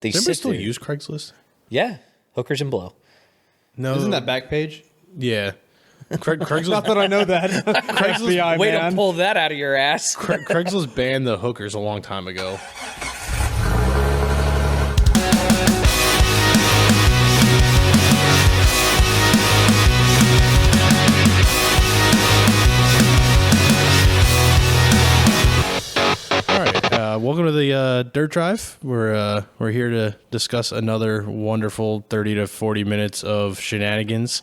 They Does anybody sit still there. use Craigslist? Yeah, hookers and blow. No. Isn't that Backpage? Yeah. Not Craigslist, that I know that. FBI Way man. to pull that out of your ass. Craigslist banned the hookers a long time ago. Welcome to the Dirt Drive. We're here to discuss another wonderful 30 to 40 minutes of shenanigans.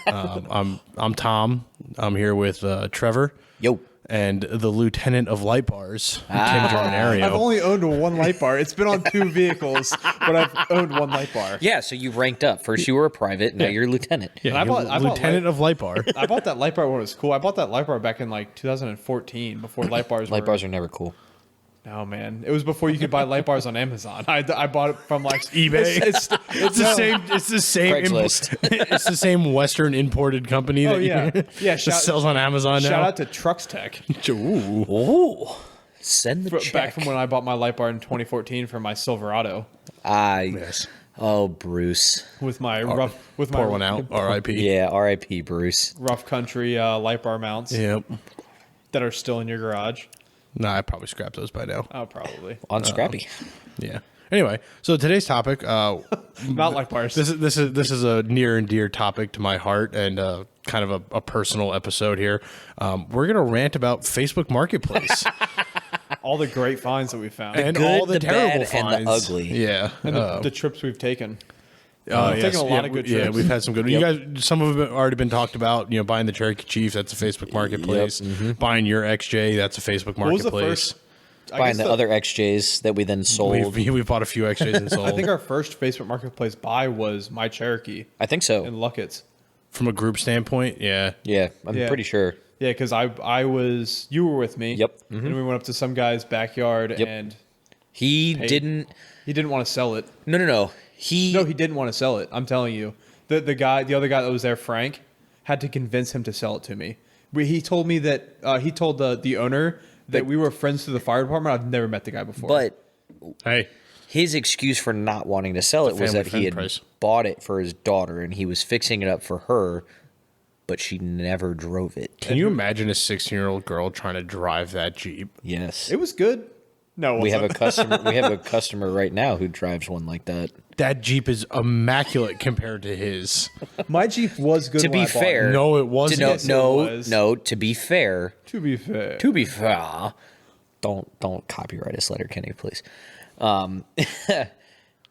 I'm Tom. I'm here with Trevor. Yo. And the lieutenant of light bars, Tim I've Germanario. only owned one light bar. It's been on 2 vehicles, but I've owned one light bar. Yeah, so you ranked up. First you were a private, now you're a lieutenant. Yeah, I bought lieutenant of light bar. I bought that light bar when it was cool. I bought that light bar back in like 2014 before light bars Light were... bars are never cool. No, man. It was before you could buy light bars on Amazon. I bought it from like eBay. It's the same. It's the same. Craigslist. It's the same Western imported company. Oh, that yeah. Yeah, just sells on Amazon now. Shout out to Trucks Tech. Ooh. Ooh. Send the check. Back from when I bought my light bar in 2014 for my Silverado Yes. Oh, Bruce. with my Pour one out. R.I.P. Yeah, R.I.P. Bruce. rough country light bar mounts Yep. that are still in your garage. Nah, I probably scrapped those by now. Oh, probably. On Scrappy. Yeah. Anyway, so today's topic. Not light bars. This is a near and dear topic to my heart, and kind of a personal episode here. We're gonna rant about Facebook Marketplace All the great finds that we found. and good, all the the terrible bad, finds. and the ugly. Yeah. And the trips we've taken. Yes. taken a lot of good Yeah, trips. we've had some good. Yep. You guys, some of them have already been talked about. You know, buying the Cherokee Chief, that's a Facebook Marketplace. Buying your XJ, that's a Facebook What was the Marketplace. first? I Buying guess the other XJs that we then sold. We've bought a few XJs and sold I think our first Facebook Marketplace buy was my Cherokee I think so. in Luckett's. from a group standpoint. Yeah. Yeah, I'm Yeah. pretty sure. Yeah, because you were with me. Yep. And we went up to some guy's backyard Yep. and He didn't. he didn't want to sell it. No. No, he didn't want to sell it. I'm telling you. The other guy that was there, Frank, had to convince him to sell it to me. He told me that he told the owner that we were friends through the fire department. I've never met the guy before. But Hey. his excuse for not wanting to sell it was family that he friend had price. bought it for his daughter and he was fixing it up for her, but she never drove it. Can you imagine a 16-year-old girl trying to drive that Jeep? Yes. it was good. No, it We have a wasn't. customer. We have a customer right now who drives one like that. That Jeep is immaculate compared to his. My Jeep was good. To when be I bought fair, it. No, it wasn't. Yes, it no. was. To be fair, To be fair, don't copyright us, Letterkenny, please.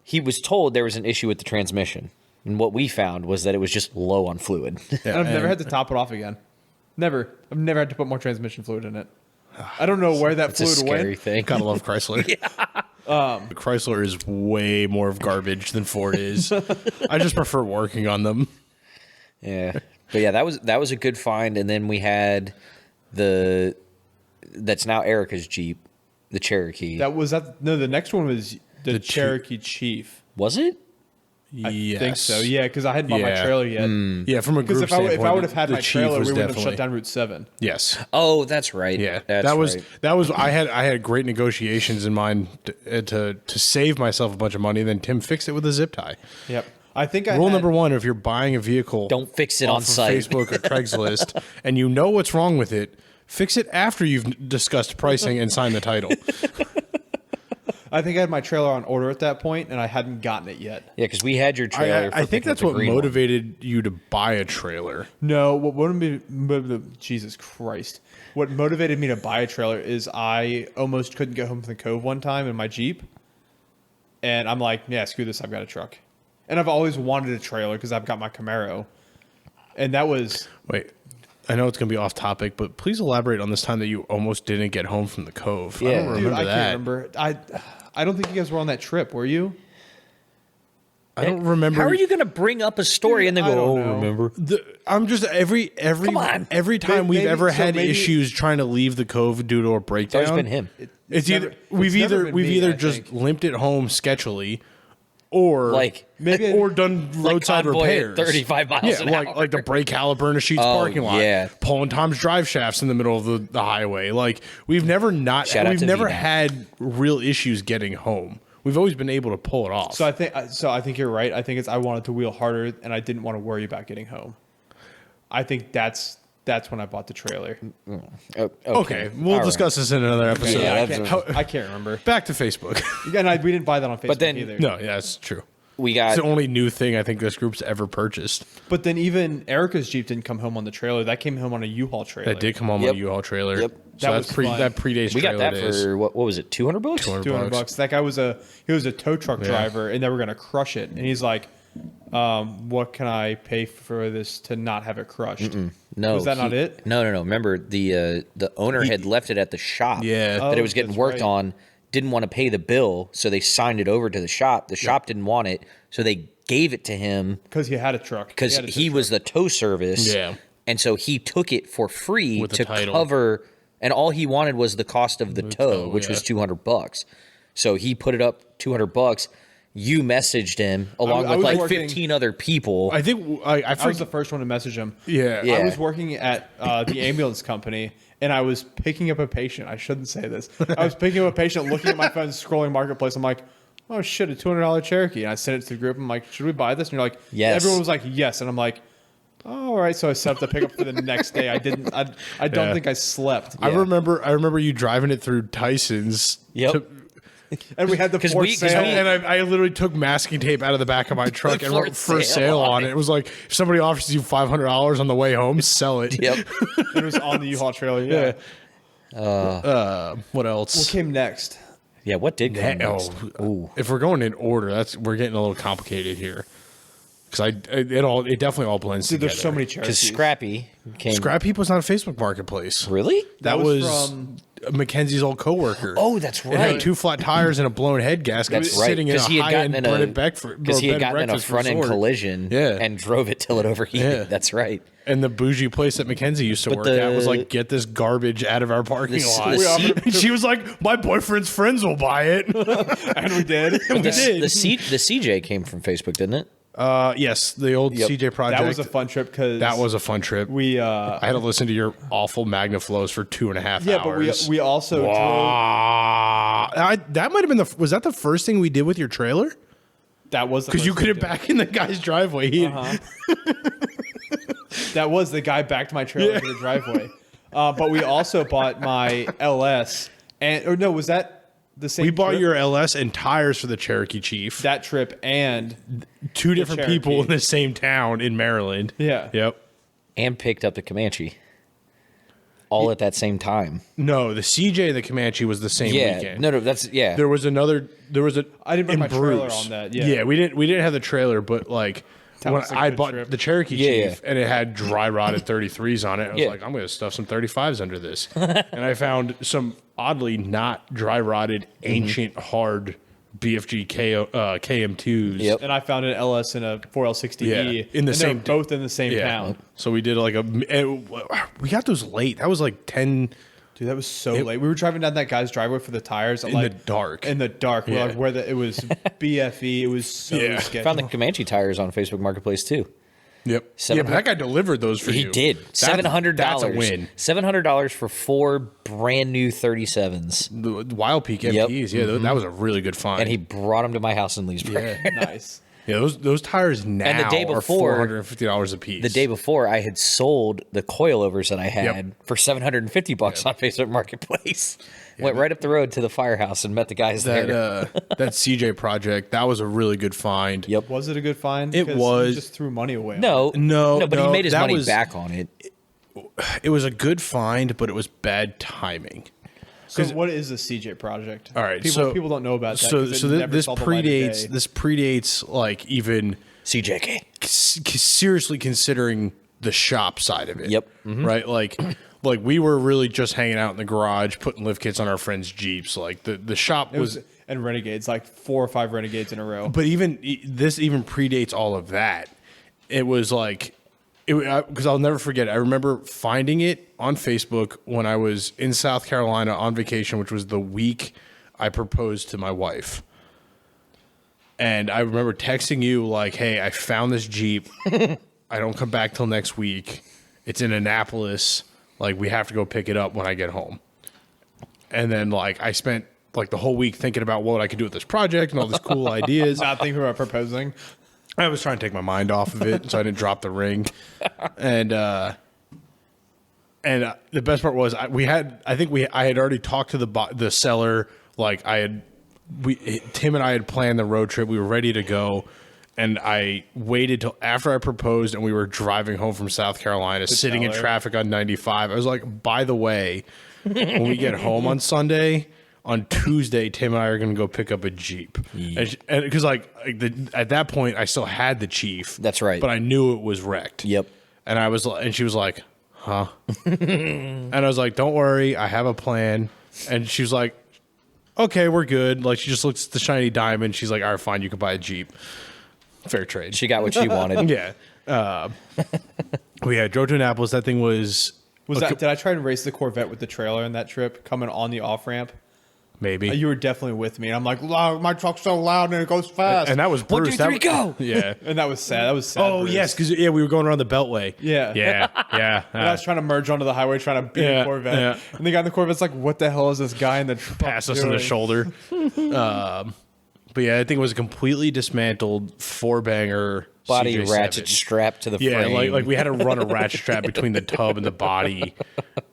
He was told there was an issue with the transmission, and what we found was that it was just low on fluid. and I've never had to top it off again. Never. I've never had to put more transmission fluid in it. I don't know where that It's a fluid scary went. thing. Gotta love Chrysler. Chrysler is way more of garbage than Ford is. I just prefer working on them. Yeah, but yeah, that was a good find. And then we had that's now Erica's Jeep, the Cherokee. No, the next one was the Cherokee Chief. Was it? Yes. I think so. Yeah, because I hadn't bought my Yeah. trailer yet. Yeah, from a Because group if I standpoint, would have had the my Chief trailer, we was wouldn't have definitely- shut down Route 7. Yes. Oh, that's right. Yeah, that's right. that was. I had great negotiations in mind to save myself a bunch of money. Then Tim fixed it with a zip tie. Yep. I think I Rule had, number one: if you're buying a vehicle, Don't fix it off on of site. Facebook or Craigslist, and you know what's wrong with it, fix it after you've discussed pricing and signed the title. I think I had my trailer on order at that point, and I hadn't gotten it yet. Yeah, because we had your trailer. I think that's what motivated you to buy a trailer. No, Jesus Christ. What motivated me to buy a trailer is I almost couldn't get home from the Cove one time in my Jeep. And I'm like, yeah, screw this, I've got a truck. And I've always wanted a trailer because I've got my Camaro. And that was... Wait, I know it's going to be off topic, but please elaborate on this time that you almost didn't get home from the Cove. I Yeah. don't remember Dude, I that. can't remember. I don't think you guys were on that trip, were you? I don't remember. How are you going to bring up a story and then I go, don't "Oh, know. remember"? I'm just every Come on. every time we've Maybe- ever so had maybe- issues trying to leave the Cove due to a breakdown. It's always been him. It's never- either we've it's never either been we've me, either I just think. limped it home sketchily, or Like or done roadside convoy at repairs. 35 miles Yeah, an like hour. like the brake caliper in a Sheetz Oh, parking lot. yeah. Pulling Tom's drive shafts in the middle of the highway. Like we've never Shout out we've to never VDOT. had real issues getting home. we've always been able to pull it off. So I think you're right. I think it's I wanted to wheel harder and I didn't want to worry about getting home. I think that's when I bought the trailer. okay, we'll All discuss this in another episode. Yeah, I can't remember. Back to Facebook. And we didn't buy that on Facebook But then- either. No, yeah, that's true. We It's got the only new thing I think this group's ever purchased. But then even Erica's Jeep didn't come home on the trailer. That came home on a U-Haul trailer. That did come home Yep. on a U-Haul trailer. Yep. So That that's was fun. that predates we got trailer that days. for what was it? 200 bucks? 200 bucks. That guy was a tow truck driver, and they were gonna crush it. And he's like, "What can I pay for this to not have it crushed?" No, Was that not it? No. Remember, the owner had left it at the shop. Yeah. that it was Oh, getting that's worked right. on. Didn't want to pay the bill, so they signed it over to the shop. The shop didn't want it, so they gave it to him Because he had a truck. because had a tow he truck. was the tow service. Yeah. and so he took it for free With the to title. cover, and all he wanted was the cost of the tow, tow, which yeah. was 200 bucks. So he put it up 200 bucks. You messaged him along I with was like working- 15 other people. I think I I was the first one to message him. Yeah. Yeah. I was working at the ambulance company, and I was picking up a patient. I shouldn't say this. I was picking up a patient, looking at my phone, scrolling Marketplace. I'm like, oh shit, a $200 Cherokee. And I sent it to the group. I'm like, should we buy this? And you're like, Yes. Everyone was like, yes. And I'm like, oh, all right. So I set up the pickup for the next day. I didn't. I don't Yeah. think I slept. I remember you driving it through Tyson's. Yep. And we had the 'Cause for we- 'cause sale. we- And I literally took masking tape out of the back of my truck and For wrote for sale sale on on it. it. It was like, if somebody offers you $500 on the way home, sell it. Yep. It was on the U-Haul trailer. Yeah. What else? What came next? Yeah. What did come next? Oh, if we're going in order, we're getting a little complicated here. Because it definitely all blends Dude, together. there's so many Because Cherokees. Scrappy came. Scrap Heap was not a Facebook marketplace. Really? That was was from- Mackenzie's old coworker. Oh, that's It had right. 2 flat tires and a blown head gasket That's right. sitting in a he had high-end gotten bread in and breakfast. because he had gotten in a front end resort. collision. Yeah. And drove it till it overheated. Yeah. That's right. And the bougie place that Mackenzie used to But work at was the- like, get this garbage out of our parking The- lot. the We seat- offered- she was like, my boyfriend's friends will buy it. And we did. we The, did. the CJ came from Facebook, didn't it? Yes, the old Yep. CJ project. That was a fun trip because That was a fun trip. we. I had to listen to your awful MagnaFlows for 2.5 Yeah, hours. but we also drove. That might have been was that the first thing we did with your trailer? That was Because you couldn't back in the guy's driveway. That was the guy backed my trailer to the driveway. But we also bought my LS, was that the same? We bought trip? your LS and tires for the Cherokee Chief. that trip and 2 different people Cherokee. in the same town in Maryland. Yeah. Yep. And picked up the Comanche. All at that same time. No, the CJ and the Comanche was the same Yeah. weekend. No, that's yeah. There was a I didn't bring in my trailer Bruce. on that, yeah. we didn't have the trailer, but like That when was a I good bought trip. the Cherokee Yeah, Chief and it had dry rotted 33s on it, I was Yeah. like, I'm going to stuff some 35s under this. And I found some oddly not dry rotted, ancient, hard BFG KM2s. Yep. and I found an LS and a 4L60E Yeah, in the and they same- were both in the same Yeah. town. So we did like we got those late. That was like 10 Dude, that was so late. We were driving down that guy's driveway for the tires in the dark. In the dark, Yeah. it was BFE. It was so Yeah. sketchy. Found the Comanche tires on Facebook Marketplace too. Yep. Yeah, but that guy delivered those for He you. did. $700. That's a win. $700 for 4 brand new 37s. The Wild Peak Yep. MPs, yeah, that was a really good find. And he brought them to my house in Leesburg. yeah. nice. Yeah, those tires now the day are before- $450 a piece. The day before, I had sold the coilovers that I had Yep. for $750 on Facebook Marketplace. Went right up the road to the firehouse and met the guys that there. that CJ project, that was a really good find. Yep. Was it a good find? It 'Cause was. He just threw money away. on it. No, but he made his that money was- back on it. It was a good find, but it was bad timing. So what is the CJ project? All right, people don't know about that. So 'cause it so never this saw the light of predates day. this predates like even CJK. seriously considering the shop side of it. Yep. Right. Like we were really just hanging out in the garage, putting lift kits on our friends' Jeeps. Like the shop It was, was and Renegades, like 4 or 5 Renegades in a row. but this even predates all of that. It was like, because I'll never forget. I remember finding it on Facebook when I was in South Carolina on vacation, which was the week I proposed to my wife. And I remember texting you like, "Hey, I found this Jeep. I don't come back till next week. It's in Annapolis. Like, we have to go pick it up when I get home." And then like I spent like the whole week thinking about what I could do with this project and all these cool ideas. Not thinking about proposing. I was trying to take my mind off of it, so I didn't drop the ring. And the best part was I had already talked to the seller. Like Tim and I had planned the road trip. We were ready to go. And I waited till after I proposed and we were driving home from South Carolina, sitting in traffic on 95. I was like, by the way, when we get home on Sunday, on Tuesday, Tim and I are going to go pick up a Jeep. Yeah. And because at that point, I still had the Chief. That's right. But I knew it was wrecked. Yep. And she was like, huh? And I was like, don't worry, I have a plan. And she was like, okay, we're good. Like, she just looks at the shiny diamond. She's like, all right, fine, you can buy a Jeep. Fair trade. She got what she wanted. Yeah. We had drove to Annapolis. That thing was Did I try to race the Corvette with the trailer in that trip coming on the off ramp? maybe. You were definitely with me. And I'm like, my truck's so loud and it goes fast. And that was Bruce. 1, 2, 3, go. Yeah. And that was sad. That was sad. Oh, Bruce. yes, because we were going around the Beltway. Yeah. Yeah. And I was trying to merge onto the highway, trying to beat the Corvette. Yeah. And the guy in the Corvette's like, what the hell is this guy in the truck Pass us in the doing? shoulder. But yeah, I think it was a completely dismantled 4-banger Body CJ7. ratchet strapped to the Yeah, frame. like we had to run a ratchet strap between the tub and the body.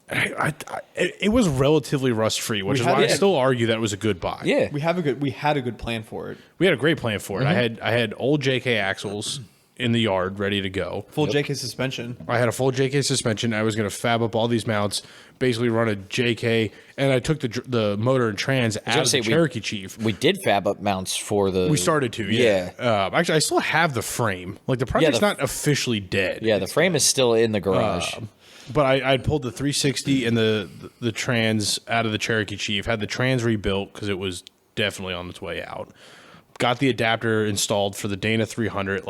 It was relatively rust free, which is why I still argue that it was a good buy. Yeah. We had a good plan for it. We had a great plan for it. I had old JK axles in the yard ready to go. Full JK suspension. I had a full JK suspension. I was going to fab up all these mounts, basically run a JK, and I took the motor and trans out of the Cherokee Chief. We did fab up mounts for the... We started to, yeah. Actually, I still have the frame. Like, the project's not officially dead. Yeah, the frame is still in the garage. But I pulled the 360 and the trans out of the Cherokee Chief, had the trans rebuilt because it was definitely on its way out. Got the adapter installed for the Dana 300.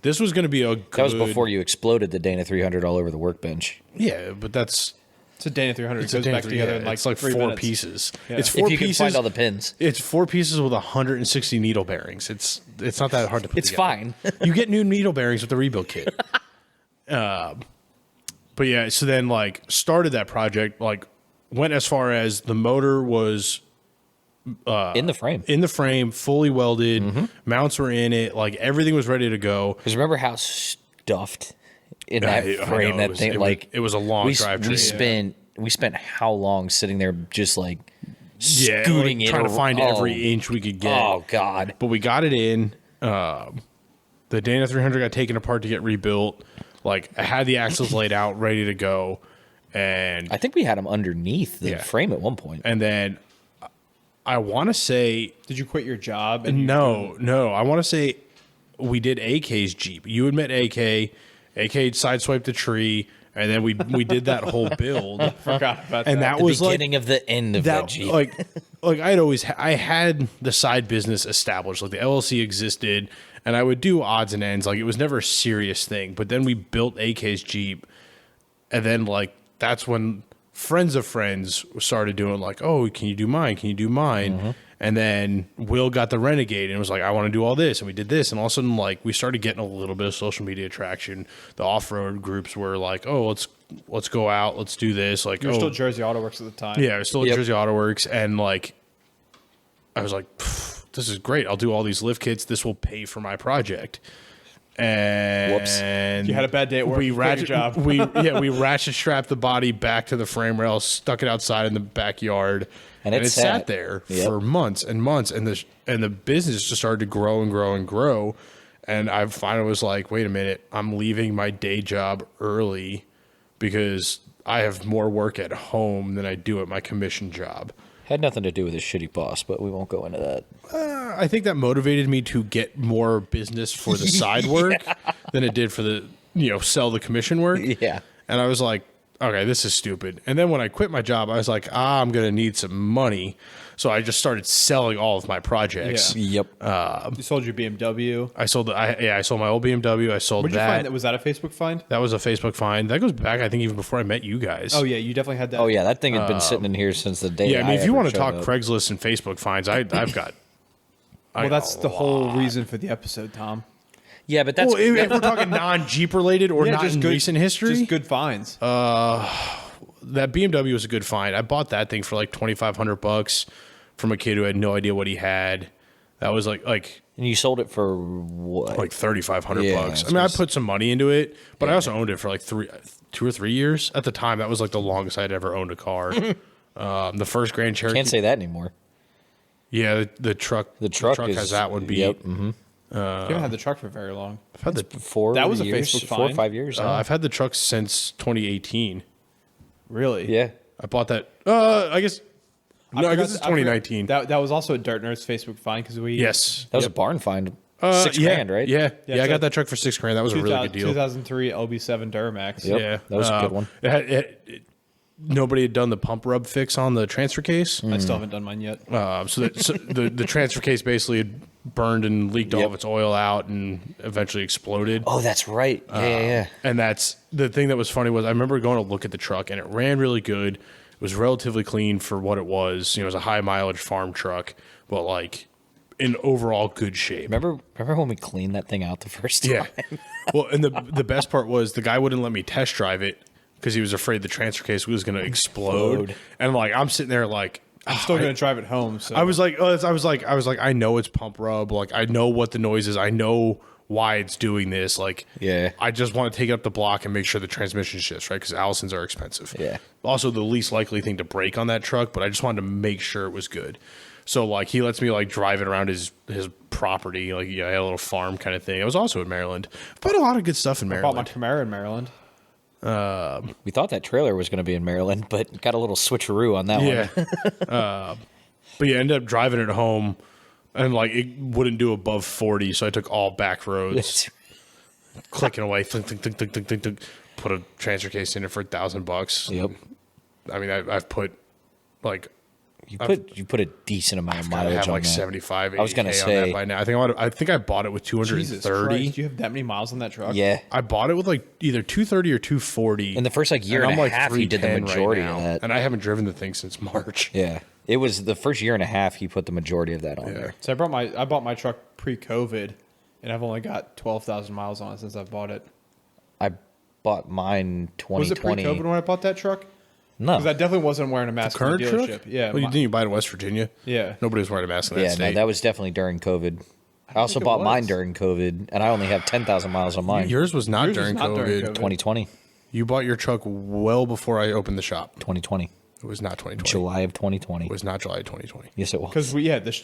This was going to be a good... That was before you exploded the Dana 300 all over the workbench. Yeah, but that's... It's a Dana 300. It goes Dana back together in it's 3 4 minutes. pieces. Yeah. It's 4 If you pieces. can find all the pins. It's 4 pieces with 160 needle bearings. It's not that hard to put It's together. fine. You get new needle bearings with the rebuild kit. But yeah, so then started that project, went as far as the motor was in the frame. in the frame, fully welded, mounts were in it, everything was ready to go. Because remember how stuffed in that I frame know, that thing... it was a long drive train. We spent how long sitting there just Yeah, scooting it trying to find oh, every inch we could get. Oh God. But we got it in. The Dana 300 got taken apart to get rebuilt. I had the axles laid out, ready to go, and I think we had them underneath the frame at one point. and then I want to say Did you quit your job? And no. I want to say we did AK's Jeep. You had met AK. AK sideswiped a tree, and then we did that whole build. forgot about And that. that was Beginning of the end of that Jeep. I had the side business established, the LLC existed, and I would do odds and ends. It was never a serious thing. But then we built AK's Jeep, and then that's when friends of friends started doing oh, can you do mine? Can you do mine? Mm-hmm. And then Will got the Renegade and was like, I want to do all this, and we did this, and all of a sudden we started getting a little bit of social media traction. The off road groups were oh, let's go out, let's do this. You were still Jersey Auto Works at the time. Yeah, I was still at Jersey Auto Works, and I was like, this is great. I'll do all these lift kits. This will pay for my project. And Whoops. You had a bad day at work. we You quit your ratchet job. we ratchet strapped the body back to the frame rail, stuck it outside in the backyard, And it it sat sat. there Yep. for months and months, and the business just started to grow and grow and grow. And I finally was like, wait a minute, I'm leaving my day job early because I have more work at home than I do at my commission job. Had nothing to do with his shitty boss, but we won't go into that. I think that motivated me to get more business for the side work than it did for the, sell the commission work. Yeah. And I was like, okay, this is stupid. And then when I quit my job, I was like, I'm going to need some money. So I just started selling all of my projects. Yeah. Yep. You sold your BMW. I sold I sold my old BMW. I sold Where'd you that. find that? Was that a Facebook find? That was a Facebook find. That goes back, I think, even before I met you guys. Oh, yeah. You definitely had that. Oh yeah, that thing had been sitting in here since the day. Yeah, I mean, if you ever want to showed talk up. Craigslist and Facebook finds, I've got. Well, that's the whole reason for the episode, Tom. Yeah, but that's Well, if we're talking non-Jeep related or not in recent history, Just good finds. that BMW was a good find. I bought that thing for $2,500. from a kid who had no idea what he had. That was like And you sold it for what? like $3,500 Yeah, bucks. I I mean, I was put some money into it, but I also owned it for like 2 or 3 years at the time. That was like the longest I'd ever owned a car. The first Grand Cherokee. Can't say that anymore. Yeah, the truck. The truck has that one beat. Yep. Mm-hmm. You haven't had the truck for very long. I've had the 4 That was a years, Facebook 4 or find. 5 years. now. I've had the truck since 2018. Really? yeah. I bought that. I guess. No, I forgot- guess it's 2019. That was also a Dirt Nerds Facebook find because we Yes. That was a barn find. Yeah, $6,000, right? Yeah, I so- got that truck for $6,000. That was a really good deal. 2003 LB7 Duramax. Yep. Yeah, that was a good one. Nobody had done the pump rub fix on the transfer case. I still haven't done mine yet. So the transfer case basically had burned and leaked all Yep. of its oil out and eventually exploded. Oh, that's right. Yeah. And that's the thing that was funny was I remember going to look at the truck and it ran really good. It was relatively clean for what it was. You know, it was a high mileage farm truck, but like in overall good shape. Remember when we cleaned that thing out the first time? Yeah. Well, and the best part was the guy wouldn't let me test drive it because he was afraid the transfer case was going to explode. And like I'm sitting there like I'm still going to drive it home. So I was like, I know it's pump rub. Like I know what the noise is. I know why it's doing this. Like, Yeah. I just want to take it up the block and make sure the transmission shifts right because Allisons are expensive. Yeah. Also, the least likely thing to break on that truck, but I just wanted to make sure it was good. So like he lets me like drive it around his property. Like yeah, I had a little farm kind of thing. I was also in Maryland. Bought a lot of good stuff in I bought my Maryland. Camaro in Maryland. We thought that trailer was going to be in Maryland, but got a little switcheroo on that Yeah. one. But yeah, ended up driving it home. And like it wouldn't do above 40, so I took all back roads. Clicking away, thunk, thunk, thunk, thunk, thunk, thunk, thunk. Put a transfer case in it for $1,000. Yep. I mean, I've put like You put a decent amount of I mileage have on like that. 75. I was gonna 80K on say- that by now. I think I bought it with Jesus 230. Christ, do you have that many miles on that truck? Yeah. I bought it with like either 230 or 240. In the first like year and I'm a like half, he did the 310 right majority now, of that. and I haven't driven the thing since March. Yeah. It was the first year and a half he put the majority of that on there. So I bought my truck pre-COVID, and I've only got 12,000 miles on it since I bought it. I bought mine Was it 2020. pre-COVID when I bought that truck? No. Because I definitely wasn't wearing a mask in Current the truck? dealership. Yeah, Well, didn't you buy it in West Virginia? Yeah. Nobody was wearing a mask in that Yeah, no, state. that was definitely during COVID. I also think it bought mine was. during COVID, and I only have 10,000 miles on mine. Yours was not, Yours was during, not COVID. during COVID. 2020. You bought your truck well before I opened the shop. 2020. It was not 2020. July of 2020. It was not July 2020. Yes, it was. Because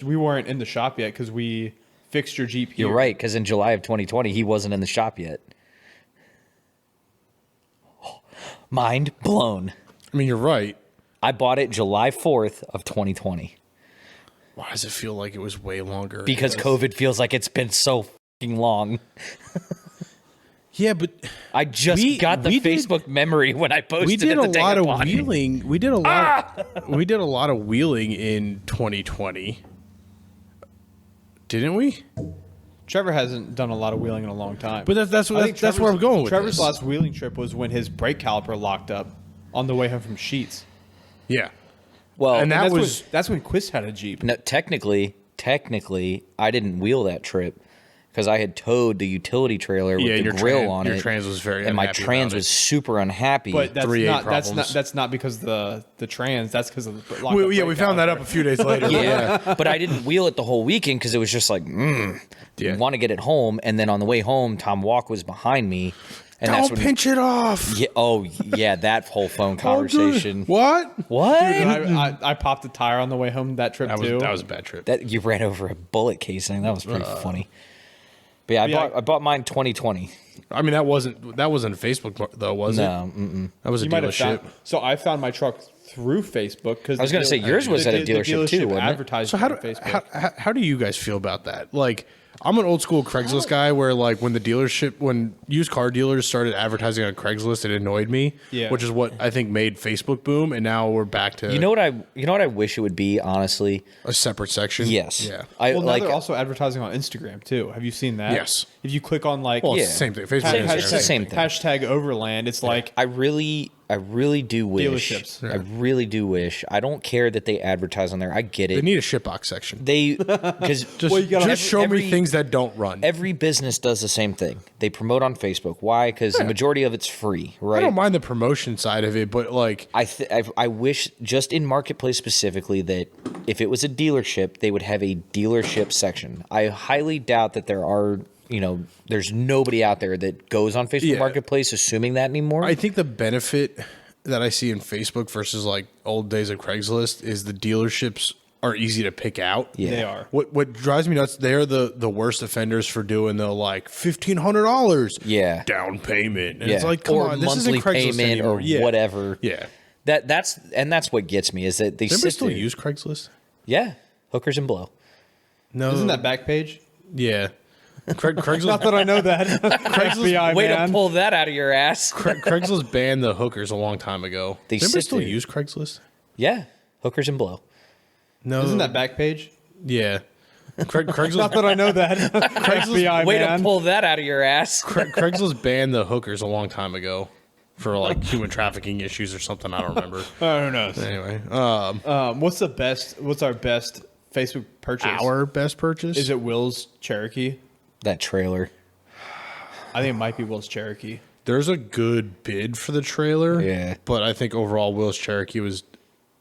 we weren't in the shop yet because we fixed your Jeep here. You're right, because in July of 2020, he wasn't in the shop yet. Mind blown. I mean, you're right. I bought it July 4th of 2020 Why does it feel like it was way longer? because COVID feels like it's been so fucking long. Yeah, but I just got the we did- Facebook memory when I posted we did it a the day lot I of bought it. wheeling. We did a lot. We did a lot of wheeling in 2020. Didn't we? Trevor hasn't done a lot of wheeling in a long time. But that's I think where I'm going with Trevor's this. last wheeling trip was when his brake caliper locked up on the way home from Sheets. Yeah. Well, And that That's when Quist had a Jeep. no, technically, I didn't wheel that trip because I had towed the utility trailer with Yeah, the your grill on your it. trans was very and my unhappy trans about it. was super unhappy. But that's 3.8 not problems. that's not because of the trans. That's because of the locked up We brake found that caliper. up a few days later. yeah, but I didn't wheel it the whole weekend because it was just like, Yeah. want to get it home. And then on the way home, Tom Walk was behind me, and that's Don't when. pinch it off. Yeah, oh yeah, that whole phone conversation. What? What? And I popped a tire on the way home that trip too. That was a bad trip. That you ran over a bullet casing. That was pretty funny. But yeah, I bought mine 2020. I mean, that wasn't Facebook though, was it? No, That was a You might have dealership. found. So I found my truck through Facebook because I was gonna say, yours was at a dealership too, wasn't it? advertised So on Facebook. how do you guys feel about that? Like, I'm an old school Craigslist guy where like when used car dealers started advertising on Craigslist, it annoyed me. Yeah. Which is what I think made Facebook boom, and now we're back to You know what I wish it would be, honestly. a separate section. Yes. Yeah. I Well, now like. they're also advertising on Instagram too. Have you seen that? Yes. If you click on like Well, Yeah. it's the same thing. Facebook Same- and it's the Instagram. same thing. hashtag Overland, it's like I really I really do wish. Dealerships. I really do wish. I don't care that they advertise on there. I get They it. need a shitbox section. They because Just show me things that don't run. every business does the same thing. They promote on Facebook. Why? Because the majority of it's free, I right? don't mind the promotion side of it, but like, I wish just in marketplace specifically that if it was a dealership, they would have a dealership section. I highly doubt that there are, there's nobody out there that goes on Facebook Yeah. Marketplace assuming that anymore. I think the benefit that I see in Facebook versus like old days of Craigslist is the dealerships are easy to pick out. Yeah. They are. What drives me nuts? They're the worst offenders for doing the like $1,500. Yeah. down payment. And Yeah. it's like, come or on, this monthly isn't Craigslist payment anymore. or Yeah. whatever. Yeah. That's what gets me is that they Does anybody sit still there. use Craigslist? Yeah, hookers and blow. No. Isn't that back page? Yeah. Craigslist. Not that I know that. FBI Way man. to pull that out of your ass. Craigslist banned the hookers a long time ago. They Does anybody sit still there. use Craigslist? Yeah, hookers and blow. No. Isn't that back page? Yeah. Craigslist. Not that I know that. FBI Way man. to pull that out of your ass. Craigslist banned the hookers a long time ago for like human trafficking issues or something. I don't remember. Who knows? Anyway, What's our best Facebook purchase? our best purchase Is it Will's Cherokee? That trailer. I think it might be Will's Cherokee. There's a good bid for the trailer. Yeah. But I think overall, Will's Cherokee was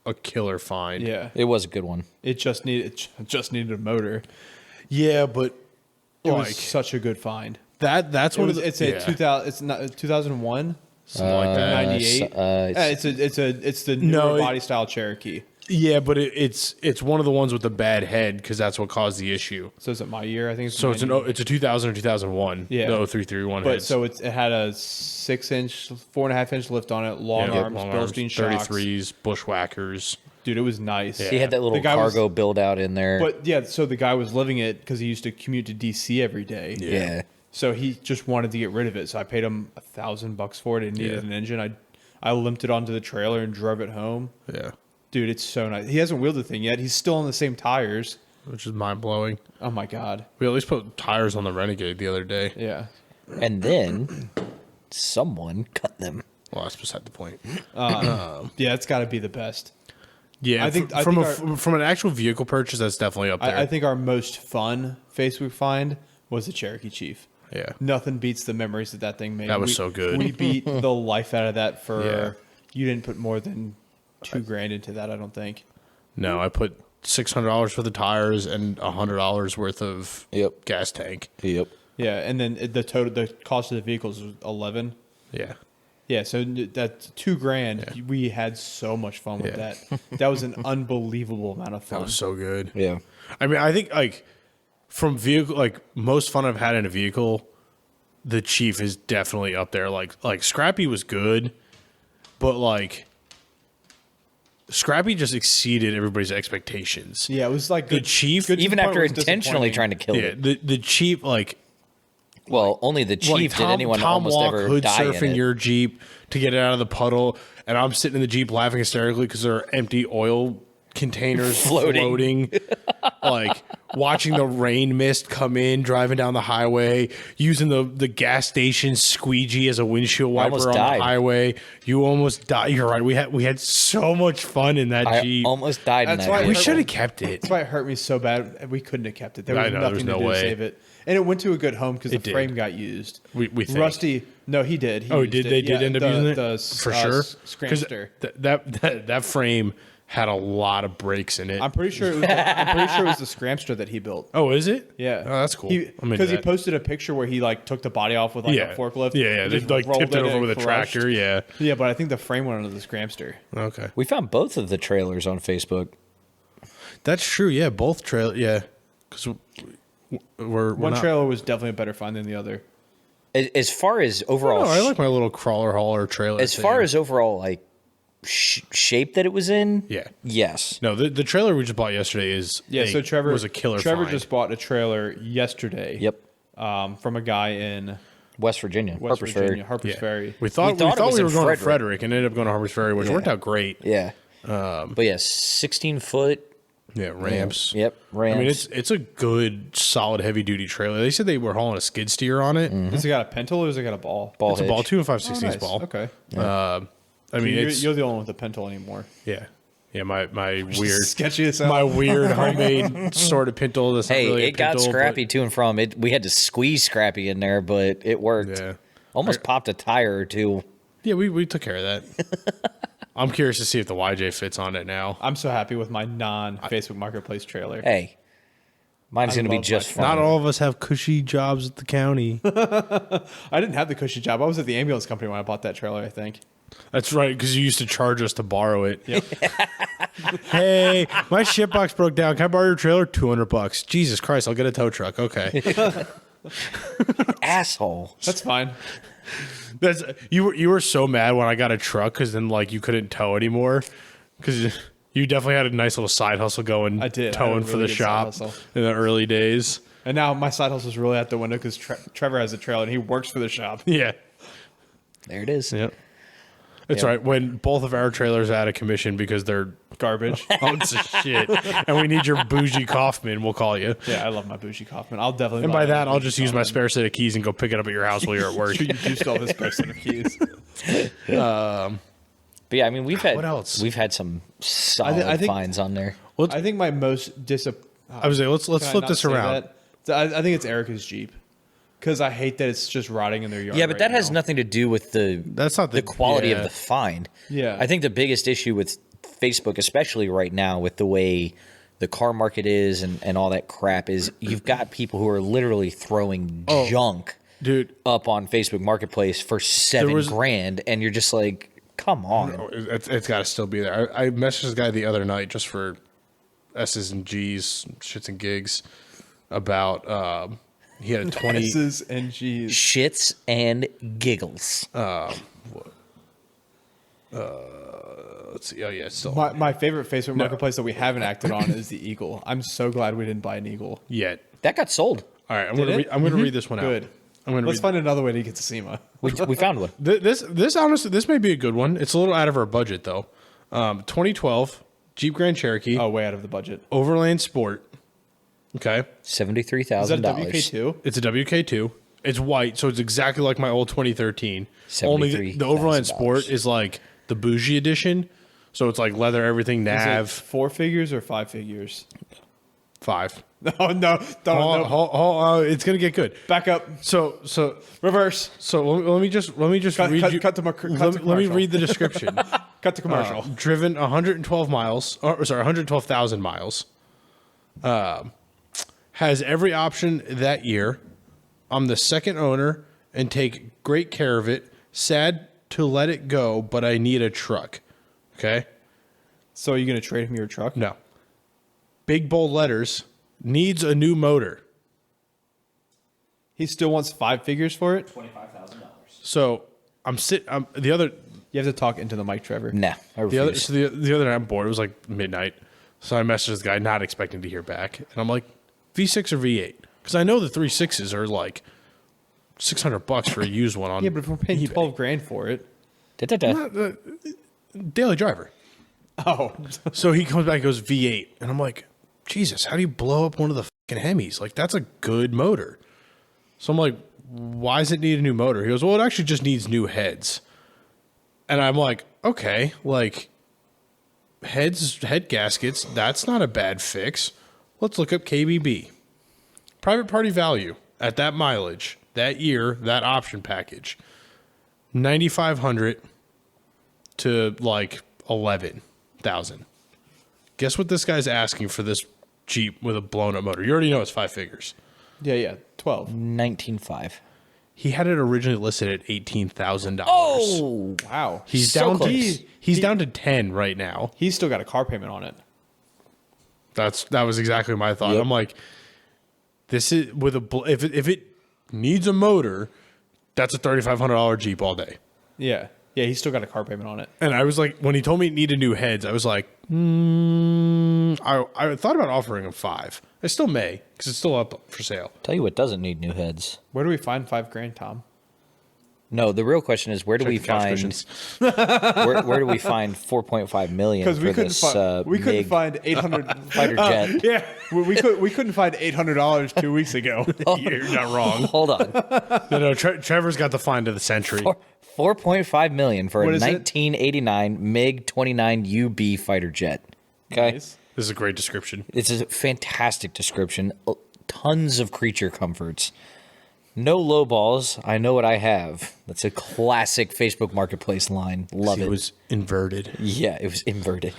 a killer find. Yeah. It was a good one. It just needed a motor. Yeah, but It like was such a good find. that's one of the, It's a yeah, 2000. It's not 2001. something like that. 98. It's the newer No, body style Cherokee. Yeah, but it's one of the ones with the bad head because that's what caused the issue. So is it my year? I think So it's a 2000 or 2001. Yeah. the 0331 But heads. so it had a 6-inch, 4.5-inch lift on it, long Yeah, arms, long Bilstein shocks. 33s, bushwhackers. Dude, it was nice. He had that little The guy was- cargo build out in there. But yeah, so the guy was living it because he used to commute to DC every day. yeah. So he just wanted to get rid of it. So I paid him $1,000 for it. It needed Yeah. an engine. I limped it onto the trailer and drove it home. Yeah, Dude, it's so nice. He hasn't wheeled the thing yet. He's still on the same tires. which is mind blowing. Oh my god. We at least put tires on the Renegade the other day. Yeah. And then someone cut them. Well, that's beside the point. Yeah, it's got to be the best. Yeah, I think- I from think from an actual vehicle purchase, that's definitely up there. I think our most fun Facebook find was the Cherokee Chief. yeah, Nothing beats the memories that thing made. That was so good. We beat the life out of that for. Yeah. You didn't put more than $2,000 into that, I don't think. no, I put $600 for the tires and $100 worth of Yep. gas tank. Yep. Yeah, and then the cost of the vehicles was 11. Yeah, Yeah, so that's $2,000. We had so much fun with Yeah. that. That was an unbelievable amount of that fun. was so good. Yeah. I mean, I think like from vehicle, like most fun I've had in a vehicle, the Chief is definitely up there. Like Scrappy was good, but like Scrappy just exceeded everybody's expectations. Yeah, it was like The Chief- good to Even the point after where it was intentionally disappointing. trying to kill Yeah, it. the Chief like Well, only the chief did anyone almost Walk ever hood die in surfing it. your Jeep to get it out of the puddle, and I'm sitting in the Jeep laughing hysterically because there are empty oil containers Floating. like watching the rain mist come in, driving down the highway, using the gas station squeegee as a windshield almost wiper on died. the highway. You almost died. You're right. We had so much fun in that I Jeep. almost died in That's that. why Jeep. We should have kept it. That's why it hurt me so bad. We couldn't have kept it. There I was know, nothing there's to no do way. to save it. And it went to a good home because the It did. frame got used. We think. Rusty, no, he did. Oh, used did it. they did Yeah, end up the- using it the, for sure? Scramster. That frame had a lot of breaks in it. I'm pretty sure. It was the Scramster that he built. Oh, is it? Yeah. Oh, that's cool. I'm into Because he that. posted a picture where he like took the body off with like a forklift. Yeah, and they just like rolled tipped it over and with a crushed. tractor. Yeah. Yeah, but I think the frame went under the Scramster. Okay. We found both of the trailers on Facebook. That's true. Yeah, both trail. Yeah, because we're One not, trailer was definitely a better find than the other. As far as overall, Oh, I like my little crawler hauler trailer. as far as overall like shape that it was in. Yeah. Yes. No, the trailer we just bought yesterday is So Trevor was a killer. Trevor find. just bought a trailer yesterday. Yep. From a guy in West Virginia. West Harper's Virginia, Ferry. Harper's Yeah. Ferry. We thought thought it was we were in going to Frederick. Frederick and ended up going to Harper's Ferry, which worked out great. Yeah. But yeah, 16-foot. Yeah, ramps. Yep. Ramps. I mean, it's a good, solid, heavy duty trailer. They said they were hauling a skid steer on it. Has it got a pintle or has it got a ball? ball It's a hitch. ball, 2 and 5 Oh, 16 nice. ball. Okay. I mean, You're the only one with a Pinto anymore. yeah. My weird Sketchy as hell. my weird homemade sort of Pinto. That's not Hey, really a it got Pinto, scrappy to and from. It we had to squeeze Scrappy in there, but it worked. Yeah. Almost popped a tire or two. Yeah, we took care of that. I'm curious to see if the YJ fits on it now. I'm so happy with my non-Facebook Marketplace trailer. Hey, mine's I going to be love just my- fine. Not all of us have cushy jobs at the county. I didn't have the cushy job. I was at the ambulance company when I bought that trailer, I think. That's right, because you used to charge us to borrow it. Hey, my shit box broke down. Can I borrow your trailer? $200. Jesus Christ, I'll get a tow truck. Okay. Asshole. That's fine. That's you were so mad when I got a truck because then like you couldn't tow anymore because you definitely had a nice little side hustle going. I did. I had a towing for really the good side shop hustle. in the early days. And now my side hustle is really out the window because Trevor has a trailer and he works for the shop. Yeah, There it is. yep. It's right when both of our trailers are out of commission because they're Garbage. hunks of shit, and we need your bougie Kaufman. We'll call you. Yeah, I love my bougie Kaufman. I'll definitely. And buy by a that, I'll bougie just use my Kaufman. spare set of keys and go pick it up at your house while you're at work. You do still have this spare set of keys. But yeah, I mean, What else? We've had some solid I think- finds on there. I think my most I was like, let's flip this around. I think it's Erica's Jeep because I hate that it's just rotting in their yard. Yeah, but right that has now. nothing to do with That's not the quality yeah. of the find. Yeah. I think the biggest issue with Facebook, especially right now with the way the car market is and all that crap, is you've got people who are literally throwing junk Dude, up on Facebook Marketplace for $7,000, and you're just like, come on. it's got to still be there. I messaged this guy the other night just for S's and G's, shits and gigs, about he had a 20. S's and G's. Shits and giggles. Let's see. Oh yeah, it's still My favorite Facebook Marketplace that we haven't acted on is the Eagle. I'm so glad we didn't buy an Eagle. yet. That got sold. All right, I'm Did gonna it? I'm gonna read this one out. Good. I'm gonna Let's read. find another way to get to SEMA. We found one. This honestly, this may be a good one. It's a little out of our budget though. 2012 Jeep Grand Cherokee Oh, way out of the budget. Overland Sport. Okay, Is that a $73,000. WK2? it's a WK2. It's white, so it's exactly like my old 2013. Only the Overland $73,000. Sport is like the bougie edition, so it's like leather everything. Is it Nav 4 figures or 5 figures? 5. No, don't. It's gonna get good. Back up. So Reverse. let me just Cut- read cut- you. cut to cut to let me commercial. read the description. Cut to commercial. Driven 112 miles, or sorry, 112,000 miles. Has every option that year. I'm the second owner and take great care of it. Sad to let it go, but I need a truck. Okay? So are you going to trade him your truck? No. Big bold letters. Needs a new motor. He still wants 5 figures for it? So the other You have to talk into the mic, Trevor. Nah, I The other, refuse. so the other night I'm bored. It was like midnight. So I messaged this guy, not expecting to hear back. And I'm like, V6 or V8? Because I know the 3.6s are like $600 for a used one on Yeah, but if we're paying 12 grand for it. Da-da-da. Daily Driver. Oh. So he comes back and goes V8. And I'm like, Jesus, how do you blow up one of the fucking Hemis? Like, that's a good motor. So I'm like, why does it need a new motor? He goes, well, it actually just needs new heads. And I'm like, okay, like head gaskets, that's not a bad fix. Let's look up KBB. Private party value at that mileage, that year, that option package. 9,500 to like 11,000. Guess what this guy's asking for this Jeep with a blown up motor? You already know it's 5 figures. Yeah, 12. 19.5. He had it originally listed at $18,000. Oh, Wow. He's so down close. to he's down to 10 right now. He's still got a car payment on it. That was exactly my thought. Yep. I'm like, this is with if it needs a motor, that's a $3,500 Jeep all day. Yeah. Yeah, he's still got a car payment on it. And I was like, when he told me it needed new heads, I was like, I thought about offering him 5. I still may because it's still up for sale. tell you what doesn't need new heads. Where do we find 5 grand, Tom? No, the real question is where do we Check the couch find cushions. where do we find 4.5 million Because for this we couldn't MiG find 800 fighter jet? Yeah, we couldn't find $800 2 weeks ago. You're not wrong. Hold on. No, Trevor's got the find of the century. 4.5 million for a What is it? 1989 MiG-29 UB fighter jet. Okay. Nice. This is a great description. It's a fantastic description. Tons of creature comforts. No low balls. I know what I have. That's a classic Facebook Marketplace line. Love It it. was inverted. Yeah, it was inverted.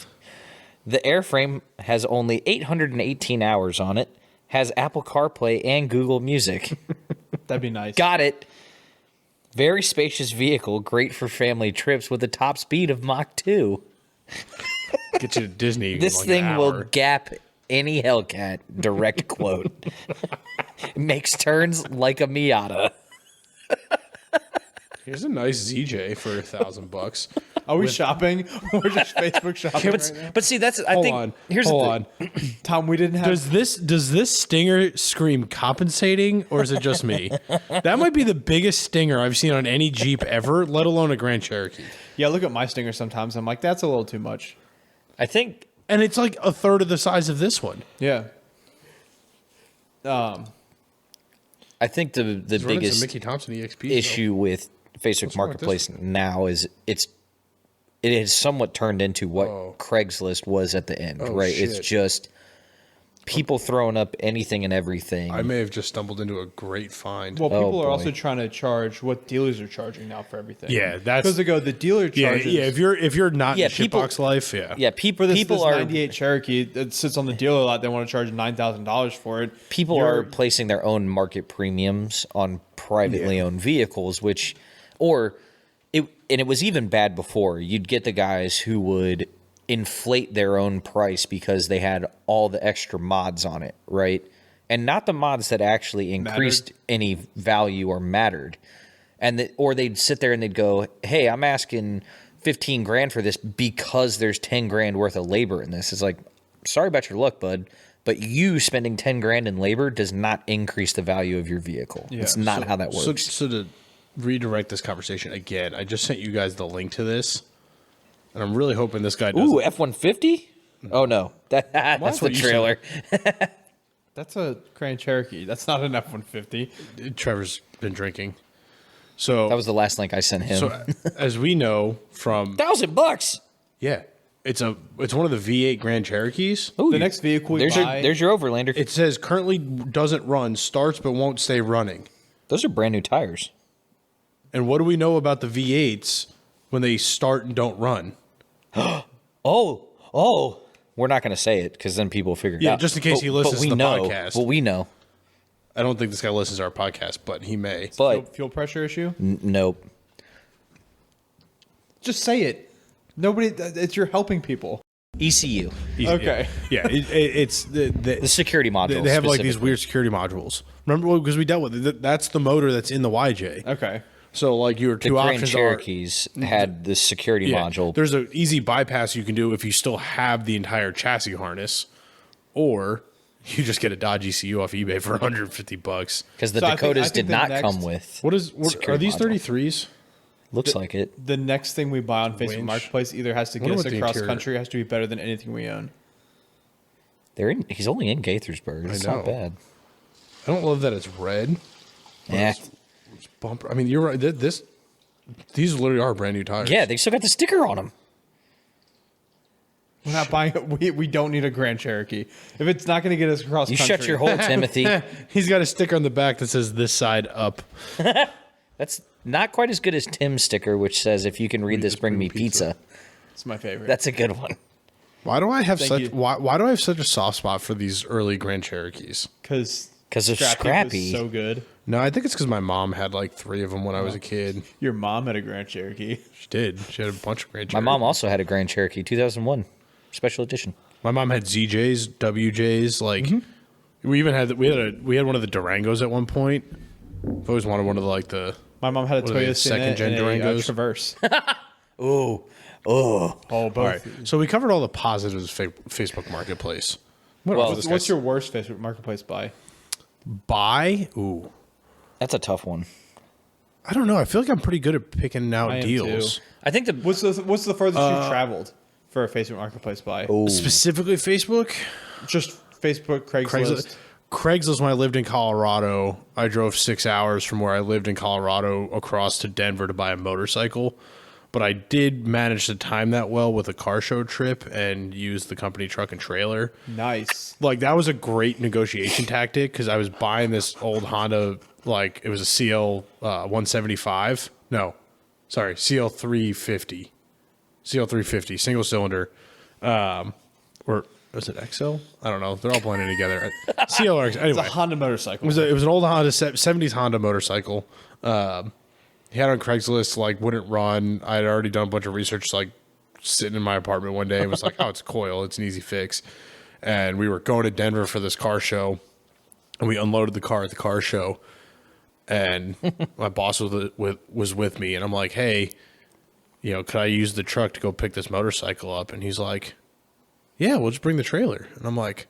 The airframe has only 818 hours on it. Has Apple CarPlay and Google Music. That'd be nice. Got it. Very spacious vehicle, great for family trips with a top speed of Mach 2. Get you to Disney. in This like thing an will hour. gap any Hellcat. Direct quote. It makes turns like a Miata. Here's a nice ZJ for $1,000. Are we shopping? We're just Facebook shopping right now. But see, that's I Hold think on. here's Hold the on. Tom, we didn't have. Does this stinger scream compensating, or is it just me? That might be the biggest stinger I've seen on any Jeep ever, let alone a Grand Cherokee. Yeah, look at my Stinger sometimes. I'm like, that's a little too much. I think And it's like a third of the size of this one. Yeah. I think the Running some biggest Mickey Thompson EXP issue with Facebook wrong with Marketplace now is it has somewhat turned into what Craigslist was at the end, right? It's shit. just people throwing up anything and everything. I may have just stumbled into a great find. Well, people are boy. also trying to charge what dealers are charging now for everything. Yeah, that's- because they go the dealer yeah, charges. yeah. If you're not Yeah, in people- shitbox life, yeah. yeah, people for this people are 98 Cherokee that sits on the dealer lot, they want to charge $9,000 for it. people are placing their own market premiums on privately owned vehicles, which it was even bad before. You'd get the guys who would inflate their own price because they had all the extra mods on it, right? And not the mods that actually increased any value or mattered. Or they'd sit there and they'd go, "Hey, I'm asking 15 grand for this because there's 10 grand worth of labor in this." It's like, sorry about your luck, bud, but you spending 10 grand in labor does not increase the value of your vehicle. It's not how that works. So to redirect this conversation again, I just sent you guys the link to this, and I'm really hoping this guy does. Ooh, F-150? Oh, no. That's what the you trailer. That's a Grand Cherokee. That's not an F-150. Trevor's been drinking. So That was the last link I sent him. so as we know from $1,000. yeah, it's one of the V8 Grand Cherokees. Ooh, The next vehicle we there's buy. your Overlander. It says currently doesn't run, starts but won't stay running. Those are brand new tires. And what do we know about the V8s when they start and don't run? Oh. We're not going to say it because then people figure it Yeah, out. just in case he listens to the podcast. But we know. I don't think this guy listens to our podcast, but he may. But fuel pressure issue. nope. Just say it. Nobody. It's you're helping people. ECU. Easy, Okay. Yeah, it's The security module. they have like these specifically. weird security modules. Remember, because we dealt with it. That's the motor that's in the YJ. Okay. So like your The two Grand options Cherokees had the security are module. There's an easy bypass you can do if you still have the entire chassis harness, or you just get a Dodge ECU off eBay for $150. Because the So I think- Dakotas I did think the not next- come with. What are Security these module. 33s? Looks like it. The next thing we buy on Facebook Winch. Marketplace either has to get Wonder us what the across interior- country, or has to be better than anything we own. He's only in Gaithersburg. It's know. not bad. I don't love that it's red. Yeah. It's bumper. I mean, you're right. These literally are brand new tires. Yeah, they still got the sticker on them. We're not buying it. We don't need a Grand Cherokee. If it's not going to get us across You country. shut your hole, Timothy. He's got a sticker on the back that says "this side up." That's not quite as good as Tim's sticker, which says, "If you can read this, bring me pizza." It's my favorite. That's a good one. Why do I have Thank such you. why do I have such a soft spot for these early Grand Cherokees? because 'Cause they're scrappy. was so good. No, I think it's because my mom had like 3 of them when I was a kid. Your mom had a Grand Cherokee. She did. She had a bunch of Grand My Cherokees. mom also had a Grand Cherokee 2001 special edition. My mom had ZJs, WJs. Like we even had we had one of the Durangos at one point. I've always wanted one of the My mom had a What are they, Toyota second gen and a Durangos? Traverse. Oh, Oh, both. All right. So we covered all the positives of Facebook Marketplace. What Well, else this What's guy your worst Facebook Marketplace buy? buy? Ooh. that's a tough one. I don't know. I feel like I'm pretty good at picking out I am deals. too. I think the What's the furthest you've traveled for a Facebook Marketplace buy? Specifically Facebook. Just Facebook, Craigslist. Craigslist, when I lived in Colorado, I drove 6 hours from where I lived in Colorado across to Denver to buy a motorcycle. But I did manage to time that well with a car show trip and use the company truck and trailer. Nice. Like, that was a great negotiation tactic because I was buying this old Honda, like, it was a CL 175. No, sorry, CL 350. CL 350, single cylinder. Or was it XL? I don't know. They're all blending together. CLR. It's a Anyway, Honda motorcycle. it was an old Honda 70s Honda motorcycle. He had on Craigslist, like, wouldn't run. I had already done a bunch of research, like, sitting in my apartment one day and was like, oh, it's a coil. It's an easy fix. And we were going to Denver for this car show, and we unloaded the car at the car show. And my boss was with me, and I'm like, hey, you know, could I use the truck to go pick this motorcycle up? And he's like, yeah, we'll just bring the trailer. And I'm like,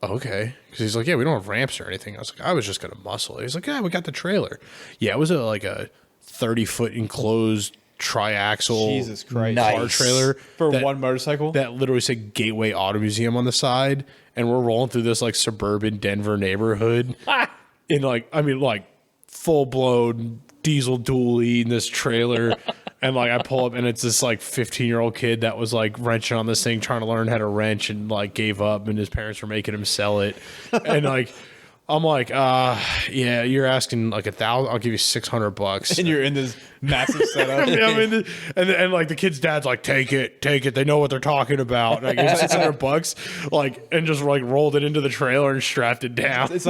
okay. Because he's like, yeah, we don't have ramps or anything. I was like, I was just going to muscle it. He's like, yeah, we got the trailer. Yeah, it was like a 30-foot enclosed triaxle Jesus Christ. Nice. car trailer. For that- one motorcycle? that literally said Gateway Auto Museum on the side, and we're rolling through this like suburban Denver neighborhood in like full blown diesel dually in this trailer. And like I pull up and it's this like 15-year-old kid that was like wrenching on this thing, trying to learn how to wrench, and like gave up, and his parents were making him sell it. And like I'm like, yeah, you're asking like $1,000. I'll give you $600. And you're in this massive setup. I mean, and like the kid's dad's like, take it. They know what they're talking about. And I gave him $600, like, and just like rolled it into the trailer and strapped it down. It's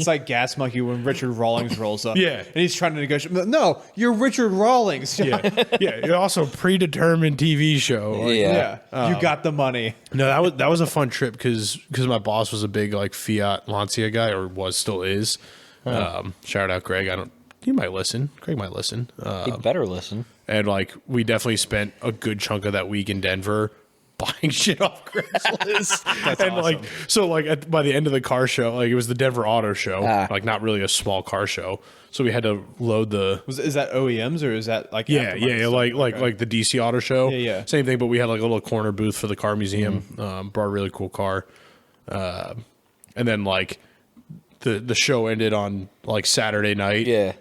like Gas Monkey when Richard Rawlings rolls up. Yeah. And he's trying to negotiate. No, you're Richard Rawlings. Yeah, It also predetermined TV show. Like, Yeah. You got the money. No, that was a fun trip because my boss was a big like Fiat Lancia guy, or still is. Shout out Greg. He might listen. Greg might listen. he better listen. And like we definitely spent a good chunk of that week in Denver buying shit off Craigslist. And awesome. like so like by the end of the car show, like it was the Denver Auto Show, like not really a small car show. So we had to load the Is that OEMs or is that like yeah, aftermarket stuff? like Okay. the DC Auto Show. Yeah. Same thing, but we had like a little corner booth for the car museum. Brought a really cool car. And then like the show ended on like Saturday night. Yeah.